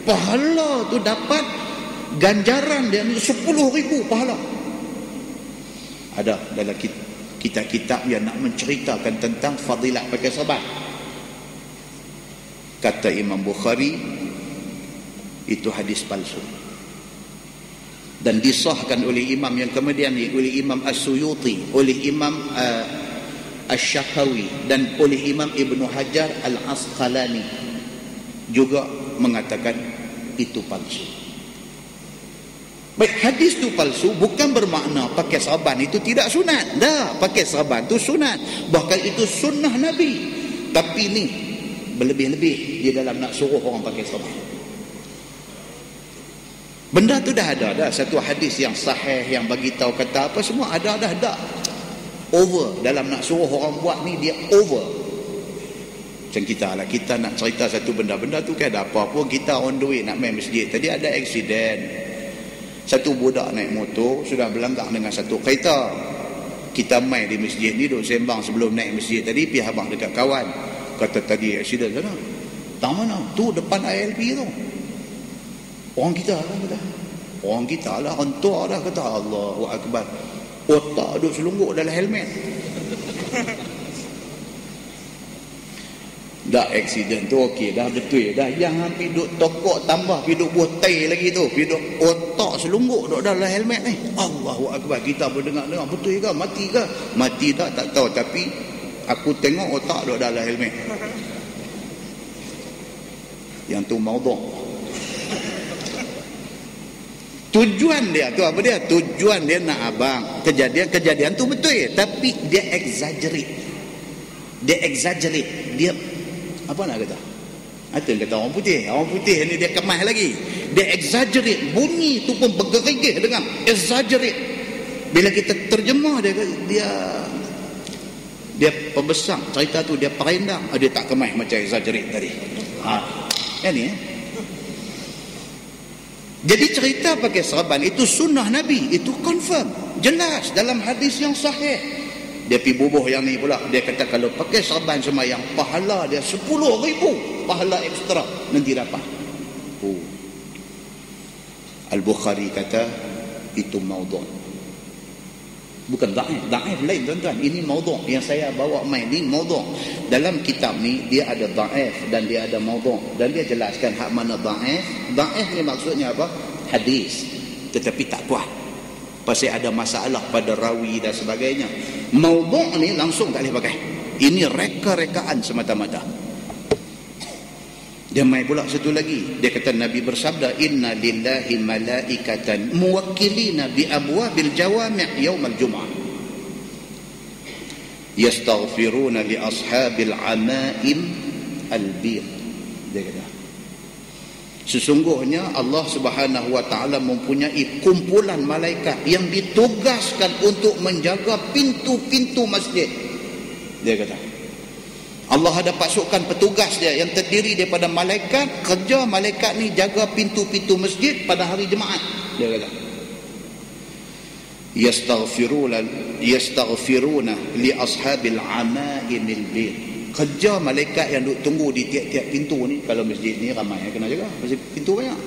pahala tu dapat ganjaran dia 10,000 pahala. Ada dalam kitab-kitab yang nak menceritakan tentang fadilat pakai sabat. Kata Imam Bukhari, itu hadis palsu. Dan disahkan oleh imam yang kemudian ni, oleh Imam As-Suyuti, oleh Imam Asy-Syakawi, dan oleh Imam Ibn Hajar Al-Asqalani juga mengatakan itu palsu. Baik, hadis itu palsu bukan bermakna pakai saban itu tidak sunat. Dah, pakai saban itu sunat. Bahkan itu sunnah Nabi. Tapi ni berlebih-lebih di dalam nak suruh orang pakai saban. Benda tu dah ada dah. Satu hadis yang sahih yang bagi tahu kata apa semua ada dah. Over dalam nak suruh orang buat ni, dia over. Macam kita lah, kita nak cerita satu benda tu kan ada apa-apa, kita on the way nak main masjid. Tadi ada aksiden. Satu budak naik motor sudah berlanggar dengan satu kereta. Kita main di masjid ni, duduk sembang sebelum naik masjid tadi, pergi habang dekat kawan. Kata tadi aksiden sana. Tak mana? Tu depan ILP tu. Orang kita lah kata. Orang kita lah, ontor dah kata. Allahu Akbar. Otak duduk selungguk dalam helmet. Dah aksiden tu okey, dah betul dah. Yang hampir duduk tokok tambah, pergi duduk buah tai lagi tu, pergi duduk otak selungguk duduk dalam helmet ni. Allahu Akbar. Kita berdengar-dengar, betul ke? Mati ke? Mati tak tahu, tapi aku tengok otak duduk dalam helmet. Yang tu maudhu'. Tujuan dia tu apa dia? Tujuan dia nak abang kejadian tu betul, tapi dia exaggerate. Dia apa nak kata? Itu yang kata orang putih ni dia kemas lagi. Dia exaggerate. Bunyi tu pun bergerigih dengan exaggerate. Bila kita terjemah dia pembesar cerita tu, dia perendam, dia tak kemas macam exaggerate tadi. Yang ni Jadi cerita pakai serban itu sunnah Nabi, itu confirm, jelas dalam hadis yang sahih. Dia pergi bubuh yang ni pula, dia kata kalau pakai serban semayang, pahala dia 10,000 pahala ekstra nanti dapat. Al-Bukhari kata itu maudhu'. Bukan da'if lain tuan-tuan, ini maudhu'. Yang saya bawa main ni maudhu'. Dalam kitab ni dia ada da'if dan dia ada maudhu', dan dia jelaskan hak mana da'if. Da'if ni maksudnya apa? Hadis tetapi tak kuat, pasal ada masalah pada rawi dan sebagainya. Maudhu' ni langsung tak boleh pakai. Ini reka-rekaan semata-mata. Dia main pula satu lagi, dia kata Nabi bersabda, inna lillahi malaikatan muwakkilina bi abwabil jawami' yaumal jum'ah yastaghfiruna li ashabil amaim albir. Dia kata sesungguhnya Allah Subhanahu wa taala mempunyai kumpulan malaikat yang ditugaskan untuk menjaga pintu-pintu masjid. Dia kata Allah ada pasukan petugas dia yang terdiri daripada malaikat. Kerja malaikat ni jaga pintu-pintu masjid pada hari Jumaat. Dia kata yastaghfiruna li ashabil amaimil bir. Kerja malaikat yang duk tunggu di tiap-tiap pintu ni. Kalau masjid ni ramai yang kena jaga, pasal pintu banyak.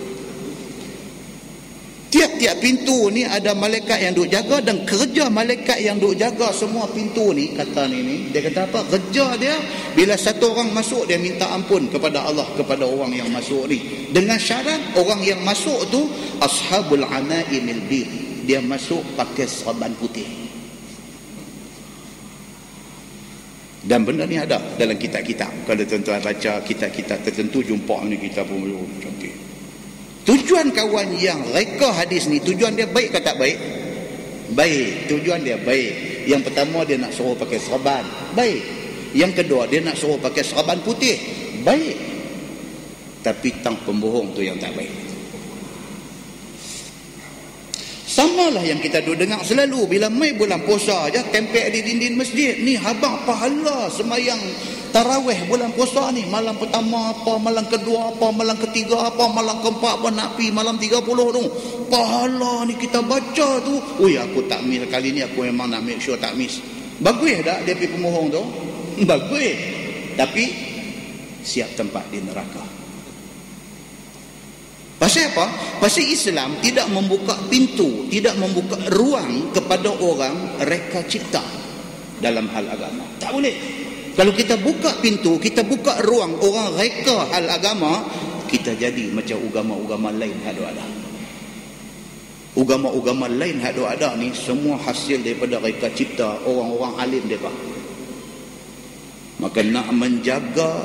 Tiap tiap-tiap pintu ni ada malaikat yang duk jaga, dan kerja malaikat yang duk jaga semua pintu ni, kata ni dia kata apa? Kerja dia, bila satu orang masuk dia minta ampun kepada Allah, kepada orang yang masuk ni, dengan syarat orang yang masuk tu ashabul anaimil bir, dia masuk pakai serban putih. Dan benda ni ada dalam kitab-kitab. Kalau tuan-tuan baca kitab-kitab tertentu, jumpa ni kitab pun cantik. Tujuan kawan yang reka hadis ni, tujuan dia baik ke tak baik? Baik. Tujuan dia baik. Yang pertama dia nak suruh pakai serban, baik. Yang kedua dia nak suruh pakai serban putih, baik. Tapi tang pembohong tu yang tak baik. Samalah yang kita duk dengar selalu bila mai bulan puasa aja, tempel di dinding masjid ni, habang pahala semayang tarawih bulan puasa ni, malam pertama apa, malam kedua apa, malam ketiga apa, malam keempat apa, nak pi malam 30 tu, pahala ni kita baca tu. Ui, aku tak miss kali ni, aku memang nak make sure tak miss. Bagus tak dia pergi pemohong tu? Bagus. Tapi siap tempat di neraka. Pasal apa? Pasal Islam tidak membuka pintu, tidak membuka ruang kepada orang reka cipta dalam hal agama. Tak boleh. Kalau kita buka pintu, kita buka ruang orang reka hal agama, kita jadi macam agama-agama lain hadu ada. Agama-agama lain hadu ada ni semua hasil daripada reka cipta orang-orang alim mereka. Maka nak menjaga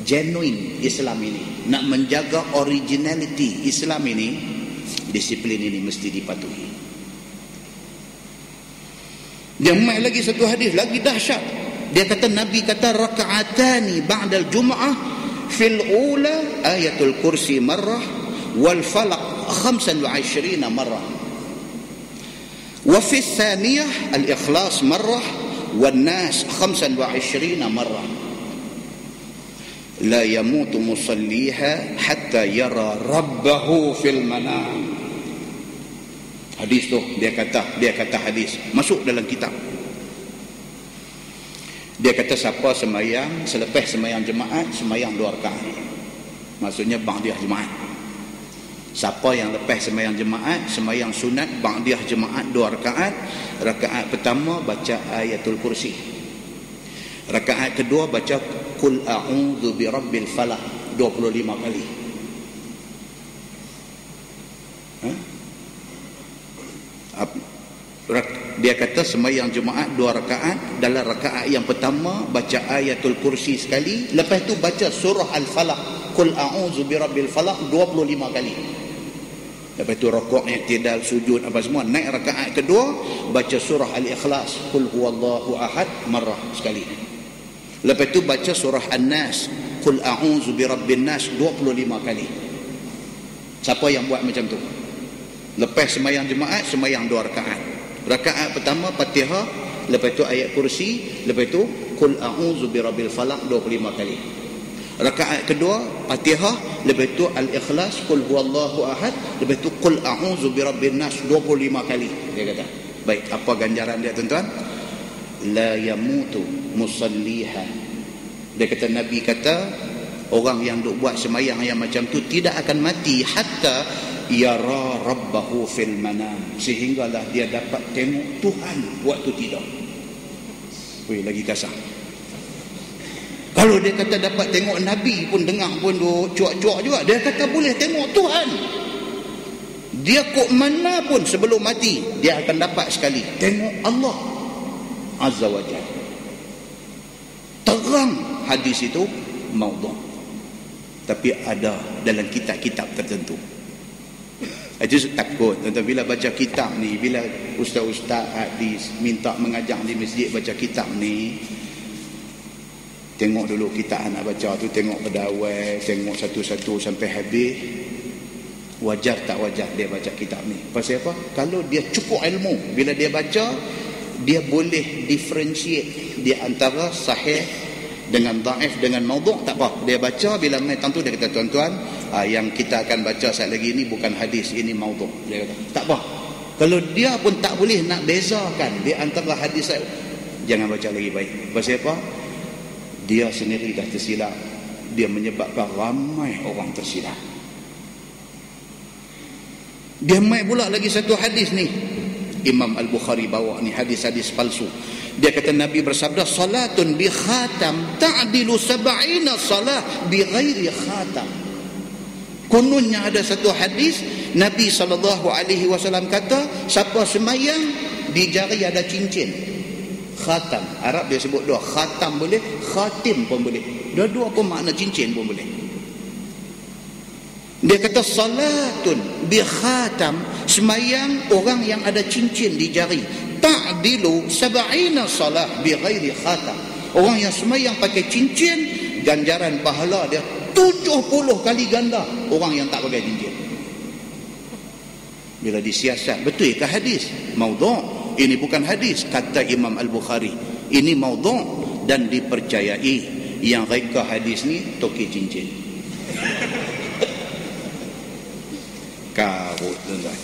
genuine Islam ini, nak menjaga originality Islam ini, disiplin ini mesti dipatuhi. Dia mai lagi satu hadis lagi dahsyat. Dia kata, Nabi kata, raka'atani ba'dal jum'ah fil ula ayatul kursi marrah wal falaq 25 marrah wa fi thaniyah al ikhlas marrah wan nas 25 marrah la yamutu musalliha hatta yara rabbahu fil manam. Hadis tu dia kata hadis masuk dalam kitab. Dia kata siapa semayang selepas semayang jemaat, semayang 2 rakaat, maksudnya ba'diyah jemaat. Siapa yang lepas semayang jemaat, semayang sunat ba'diyah jemaat 2 rakaat. Rakaat pertama baca ayatul kursi, rakaat kedua baca Qul a'udzu birabbil falaq 25 kali. Dia kata semayang jemaat 2 rakaat, dalam rakaat yang pertama baca ayatul kursi sekali, lepas tu baca surah al-falaq Qul a'udzu birabbil falaq 25 kali. Lepas tu rukuk, i'tidal, sujud apa semua. Naik rakaat kedua baca surah al-ikhlas Qul huwallahu ahad marrah sekali. Lepas tu baca surah An-Nas Qul a'udzu birabbin nas 25 kali. Siapa yang buat macam tu? Lepas semayang jemaat, semayang 2 rakaat. Rakaat pertama Fatihah, lepas tu ayat kursi, lepas tu Qul a'udzu birabbil falaq 25 kali. Rakaat kedua Fatihah, lepas tu al-ikhlas Qul huwallahu ahad, lepas tu Qul a'udzu birabbin nas 25 kali. Dia kata, baik, apa ganjaran dia tuan-tuan? La yamutu musalliha. Dia kata, Nabi kata orang yang duk buat semayang yang macam tu tidak akan mati hatta yara rabbahu fil manam, sehinggalah dia dapat tengok Tuhan waktu tidur. Weh, lagi kasar. Kalau dia kata dapat tengok Nabi pun dengar pun cuak-cuak juga. Dia kata boleh tengok Tuhan. Dia kok mana pun sebelum mati dia akan dapat sekali tengok Allah Azza wa Jalla. Terang hadis itu maudhu', tapi ada dalam kitab-kitab tertentu. Itu takut. Tentang bila baca kitab ni, bila ustaz-ustaz minta mengajar di masjid baca kitab ni, tengok dulu kitab nak baca tu, tengok pada awal, tengok satu-satu sampai habis. Wajar tak wajar dia baca kitab ni? Pasal apa? Kalau dia cukup ilmu, bila dia baca, dia boleh differentiate di antara sahih dengan dhaif dengan maudhu'. Tak apa, dia baca, bila mai tentu dia kata, tuan-tuan, yang kita akan baca saat lagi ini bukan hadis, ini maudhu'. Dia kata tak apa. Kalau dia pun tak boleh nak bezakan di antara hadis, jangan baca lagi baik. Pasal apa? Dia sendiri dah tersilap, dia menyebabkan ramai orang tersilap. Dia mai pula lagi satu hadis ni, Imam Al-Bukhari bawa ni hadis-hadis palsu. Dia kata Nabi bersabda, salatun bi khatam ta'dilu sab'ina salah bi ghairi khatam. Kononnya ada satu hadis Nabi SAW kata, siapa semayang di jari ada cincin, khatam. Arab dia sebut dua, khatam boleh, khatim pun boleh, dua-dua pun makna cincin pun boleh. Dia kata salatun bi khatam, semayang orang yang ada cincin di jari, ta'dilu sab'ina salah bi ghairi khatam. Orang yang semayang pakai cincin, ganjaran pahala dia 70 kali ganda orang yang tak pakai cincin. Bila disiasat, betul ke hadis? Maudhu'. Ini bukan hadis, kata Imam Al-Bukhari. Ini maudhu' dan dipercayai. Yang reka hadis ni toki cincin. Karut tuan-tuan.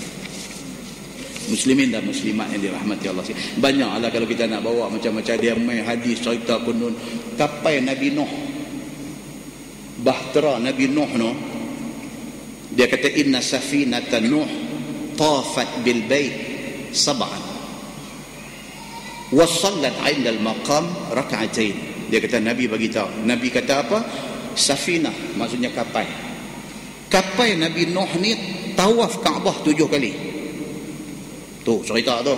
Muslimin dan muslimat yang dirahmati Allah. Banyaklah kalau kita nak bawa macam-macam dia main hadis cerita kunun. Kapai Nabi Nuh, bahtera Nabi Nuh no, dia kata inna safinata Nuh tafat bil bait sab'an wa sallat 'inda al maqam rak'atain. Dia kata Nabi bagi tahu. Nabi kata apa? Safinah maksudnya kapai. Kapai Nabi Nuh ni tawaf Kaabah 7 kali. Tu cerita tu.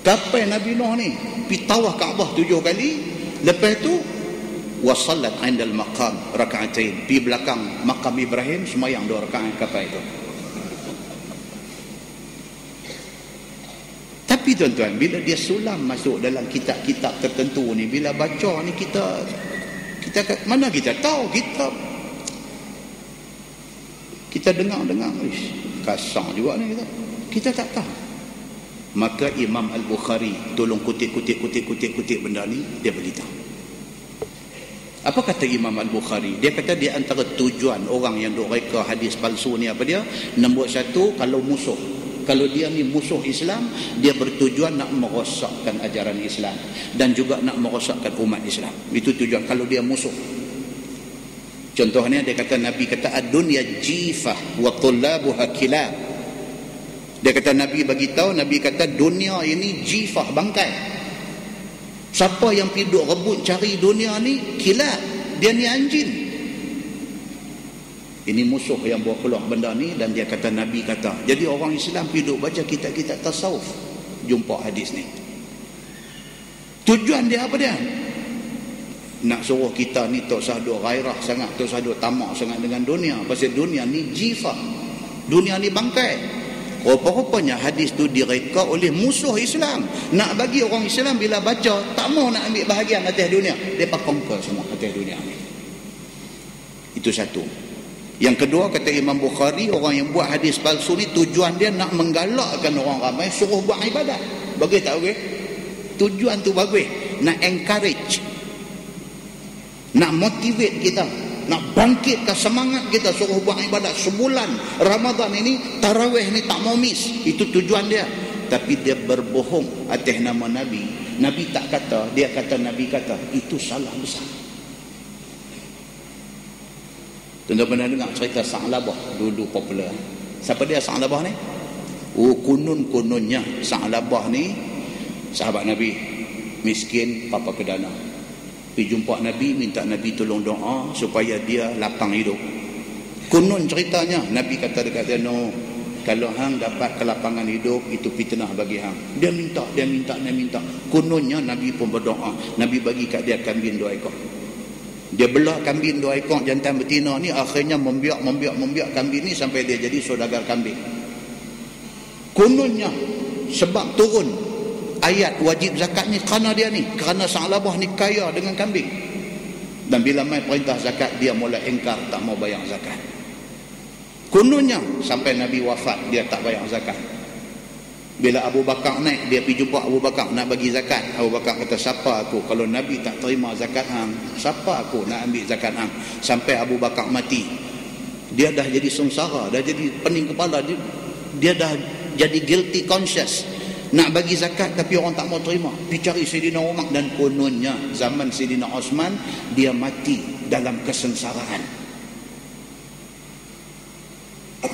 Kapai Nabi Nuh ni pi tawaf Kaabah 7 kali. Lepas tu wasallat 'inda al-maqam rak'atain, pi belakang makam Ibrahim sembahyang 2 rakaat kapai itu. Tapi tuan-tuan, bila dia sulam masuk dalam kitab-kitab tertentu ni, bila baca ni kita mana kita tahu, kita dengar-dengar, kasar juga ni kita tak tahu. Maka Imam Al-Bukhari tolong kutip benda ni, dia beritahu. Apa kata Imam Al-Bukhari? Dia kata di antara tujuan orang yang duk reka hadis palsu ni apa dia? Nombor satu, kalau musuh. Kalau dia ni musuh Islam, dia bertujuan nak merosakkan ajaran Islam dan juga nak merosakkan umat Islam. Itu tujuan kalau dia musuh. Contohnya dia kata, Nabi kata ad-dunya jifah wa tullabuha kilab. Dia kata Nabi bagi tahu, Nabi kata dunia ini jifah, bangkai. Siapa yang piduk rebut cari dunia ni, kilab, dia ni anjing. Ini musuh yang buat keluar benda ni. Dan dia kata, Nabi kata, jadi orang Islam piduk baca kitab-kitab tasawuf, jumpa hadis ni. Tujuan dia apa dia? Nak suruh kita ni tak usah duk gairah sangat, tak usah duk tamak sangat dengan dunia. Pasal dunia ni jifah, dunia ni bangkai. Rupa-rupanya hadis tu direka oleh musuh Islam. Nak bagi orang Islam bila baca tak mau nak ambil bahagian atas dunia, mereka conquer semua atas dunia ni. Itu satu. Yang kedua, kata Imam Bukhari, orang yang buat hadis palsu ni tujuan dia nak menggalakkan orang ramai suruh buat ibadat. Bagus tak bagus? Tujuan tu bagus. Nak encourage, nak motivate kita, nak bangkitkan semangat kita suruh buat ibadat. Sebulan Ramadan ini, tarawih ni tak mau miss. Itu tujuan dia. Tapi dia berbohong atas nama Nabi. Nabi tak kata, dia kata Nabi kata. Itu salah besar. Tuan-tuan pernah dengar cerita Sa'labah dulu popular. Siapa dia Sa'labah ni? Oh, kononnya Sa'labah ni sahabat Nabi, miskin, papa kedana. Pergi jumpa Nabi, minta Nabi tolong doa supaya dia lapang hidup. Konon ceritanya Nabi kata dekat dia, no, kalau hang dapat kelapangan hidup, itu fitnah bagi hang. Dia minta. Kononnya Nabi pun berdoa. Nabi bagi kat dia kambing 2 ekor. Dia belah kambing 2 ekor jantan betina ni, akhirnya membiak kambing ni sampai dia jadi saudagar kambing. Kononnya sebab turun ayat wajib zakat ni kerana dia ni, kerana Sa'labah ni kaya dengan kambing. Dan bila mai perintah zakat, dia mula ingkar, tak mau bayar zakat. Kononnya sampai Nabi wafat dia tak bayar zakat. Bila Abu Bakar naik, dia pergi jumpa Abu Bakar nak bagi zakat. Abu Bakar kata, siapa aku? Kalau Nabi tak terima zakat hang, siapa aku nak ambil zakat hang? Sampai Abu Bakar mati, dia dah jadi sengsara, dah jadi pening kepala, dia dah jadi guilty conscious. Nak bagi zakat tapi orang tak mau terima. Pergi cari Sayyidina Umar, dan kononnya zaman Sayyidina Osman dia mati dalam kesengsaraan.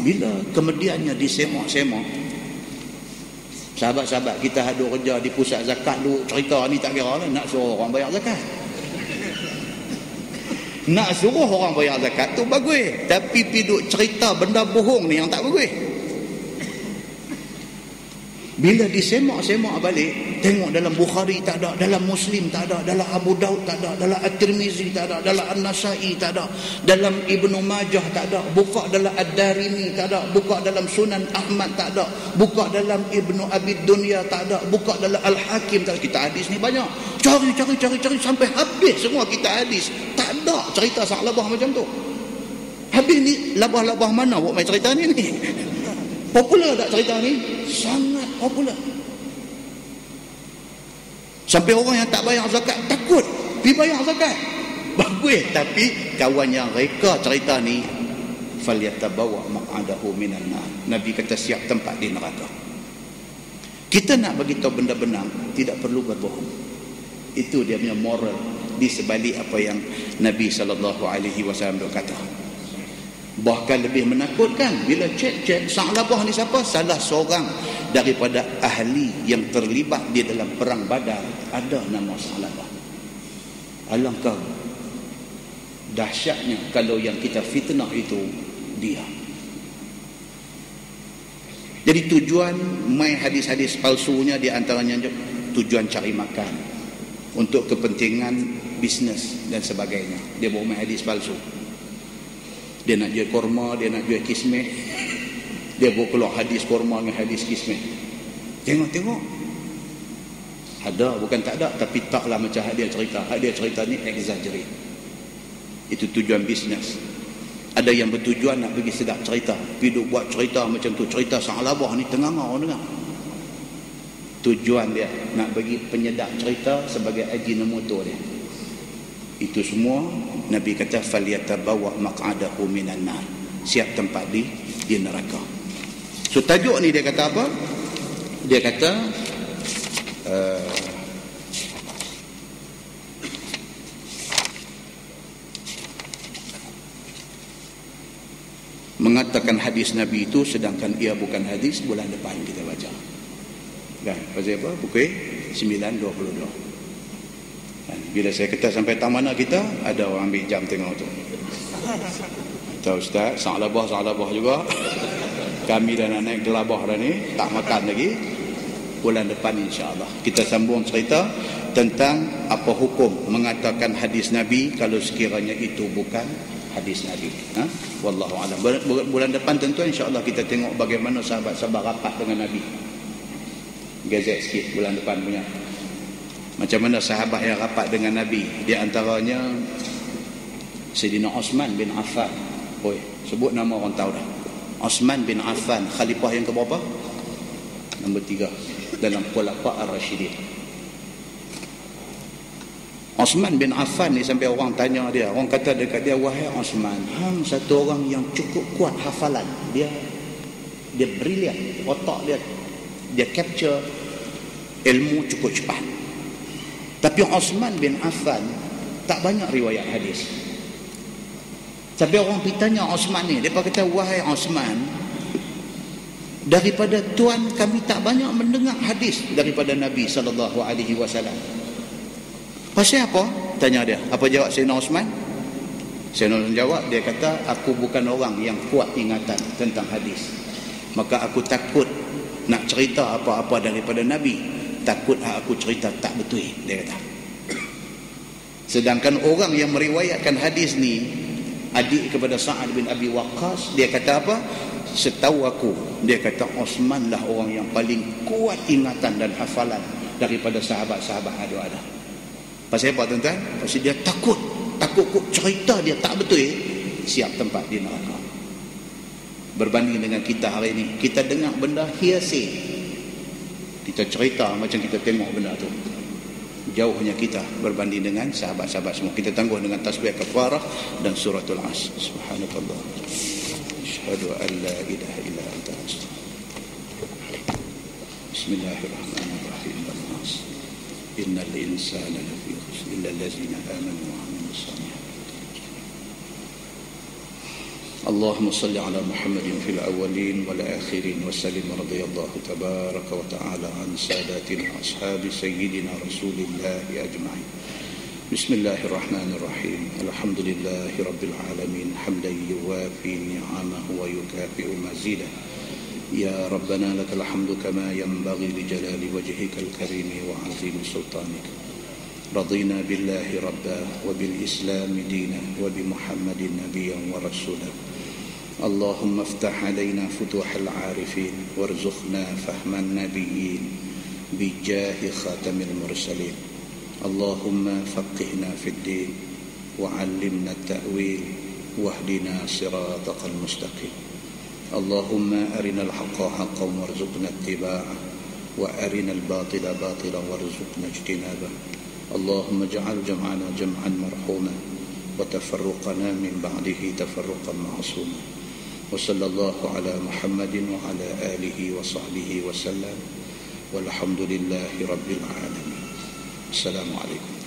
Bila kemudiannya disemak-semak, sahabat-sahabat kita ada kerja di pusat zakat dulu cerita ni tak kira lah, nak suruh orang bayar zakat. Nak suruh orang bayar zakat tu bagus, tapi piduk cerita benda bohong ni yang tak bagus. Bila disemak-semak balik, tengok dalam Bukhari tak ada, dalam Muslim tak ada, dalam Abu Daud tak ada, dalam At-Tirmizi tak ada, dalam An-Nasai tak ada, dalam Ibnu Majah tak ada, buka dalam Ad-Darimi tak ada, buka dalam Sunan Ahmad tak ada, buka dalam Ibnu Abi Dunya tak ada, buka dalam Al-Hakim tak ada. Kita hadis ni banyak, cari sampai habis semua kita hadis, tak ada cerita Sa'labah macam tu. Habis ni labah-labah mana buat main cerita ni? Popular tak cerita ni? Sangat popular. Sampai orang yang tak bayar zakat takut pergi bayar zakat. Bagus, tapi kawan yang reka cerita ni, falyatabawa maq'adahu minan nar. Nabi kata siap tempat di neraka. Kita nak bagi tahu benda benar, tidak perlu berbohong. Itu dia punya moral di sebalik apa yang Nabi SAW kata. Bahkan lebih menakutkan bila cek Sa'labah ni siapa? Salah seorang daripada ahli yang terlibat di dalam perang Badar, ada nama Sa'labah. Alangkah dahsyatnya kalau yang kita fitnah itu dia. Jadi tujuan main hadis-hadis palsunya di antaranya tujuan cari makan, untuk kepentingan bisnes dan sebagainya. Dia bawa main hadis palsu. Dia nak jual korma, dia nak jual kismeh, dia bawa keluar hadis korma dengan hadis kismeh. Tengok ada, bukan tak ada, tapi taklah macam dia cerita. Dia cerita ni exaggerate. Itu tujuan bisnes. Ada yang bertujuan nak bagi sedap cerita, pergi buat cerita macam tu, cerita Sa'labah ni tengah-tengah orang dengar. Tujuan dia nak bagi penyedap cerita sebagai ajinomoto dia. Itu semua Nabi kata falyatabawa maq'adahu minan nar, siap tempat di neraka. So tajuk ni dia kata apa? Dia kata mengatakan hadis Nabi itu sedangkan ia bukan hadis. Bulan depan kita baca kan, pasal apa? Pukul 9.22. Bila saya kata sampai tak mana kita, ada orang ambil jam tengok tu. Kata Ustaz, Sa'labah juga. Kami dah nak naik gelabah dah ni, tak makan lagi. Bulan depan insya-Allah kita sambung cerita tentang apa hukum mengatakan hadis Nabi kalau sekiranya itu bukan hadis Nabi. Wallahu a'lam. Bulan depan tentu insya-Allah kita tengok bagaimana sahabat-sahabat rapat dengan Nabi. Gazet sikit bulan depan punya. Macam mana sahabat yang rapat dengan Nabi. Di antaranya Sayyidina Osman bin Affan. Sebut nama orang tahu dah. Osman bin Affan, khalifah yang keberapa? Nombor 3 dalam Khulafa' Ar-Rasyidin. Osman bin Affan ni sampai orang tanya dia, orang kata dekat dia, wahai Osman, hang satu orang yang cukup kuat hafalan. Dia brilian, otak dia capture ilmu cukup cepat. Tapi Osman bin Affan tak banyak riwayat hadis. Sampai orang pergi tanya Osman ni, dia kata, wahai Osman, daripada tuan kami tak banyak mendengar hadis daripada Nabi SAW. Pasal apa? Tanya dia. Apa jawab Sayyidina Osman? Sayyidina Osman jawab, dia kata, aku bukan orang yang kuat ingatan tentang hadis. Maka aku takut nak cerita apa-apa daripada Nabi. Takut aku cerita tak betul, dia kata. Sedangkan orang yang meriwayatkan hadis ni, adik kepada Sa'ad bin Abi Waqqas, dia kata apa? Setahu aku, dia kata Osman lah orang yang paling kuat ingatan dan hafalan daripada sahabat-sahabat ada. Pasal apa tuan-tuan? Pasal dia takut cerita dia tak betul, siap tempat di neraka. Berbanding dengan kita hari ini, kita dengar benda hearsay, kita cerita macam kita tengok benda tu. Jauhnya kita berbanding dengan sahabat-sahabat semua. Kita tangguh dengan tasbih kafarah dan suratul Asr. Subhanallah. Asyhadu an la ilaha illa anta astaghfiruka. Bismillahirrahmanirrahim. Innal insana lafi khusr illa allazina amanu wa amilus salihati. اللهم صل على محمد في الأولين والآخرين وسلم رضي الله تبارك وتعالى عن ساداتنا أصحاب سيدنا رسول الله أجمعين. بسم الله الرحمن الرحيم. الحمد لله رب العالمين حمدا يوافي نعمه ويكافئ مزيده. يا ربنا لك الحمد كما ينبغي لجلال وجهك الكريم وعظيم سلطانك. رضينا بالله ربا وبالإسلام دينا وبمحمد نبيا ورسولا. اللهم افتح علينا فتوح العارفين وارزقنا فهم النبيين بجاه خاتم المرسلين. اللهم فقهنا في الدين وعلمنا التأويل واهدنا صراطك المستقيم. اللهم أرنا الحق حقا وارزقنا اتباعه وأرنا الباطل باطلا وارزقنا اجتنابه. اللهم اجعل جمعنا جمعا مرحوما وتفرقنا من بعده تفرقا معصوما. وصلى الله على محمد وعلى آله وصحبه وسلم والحمد لله رب العالمين. السلام عليكم.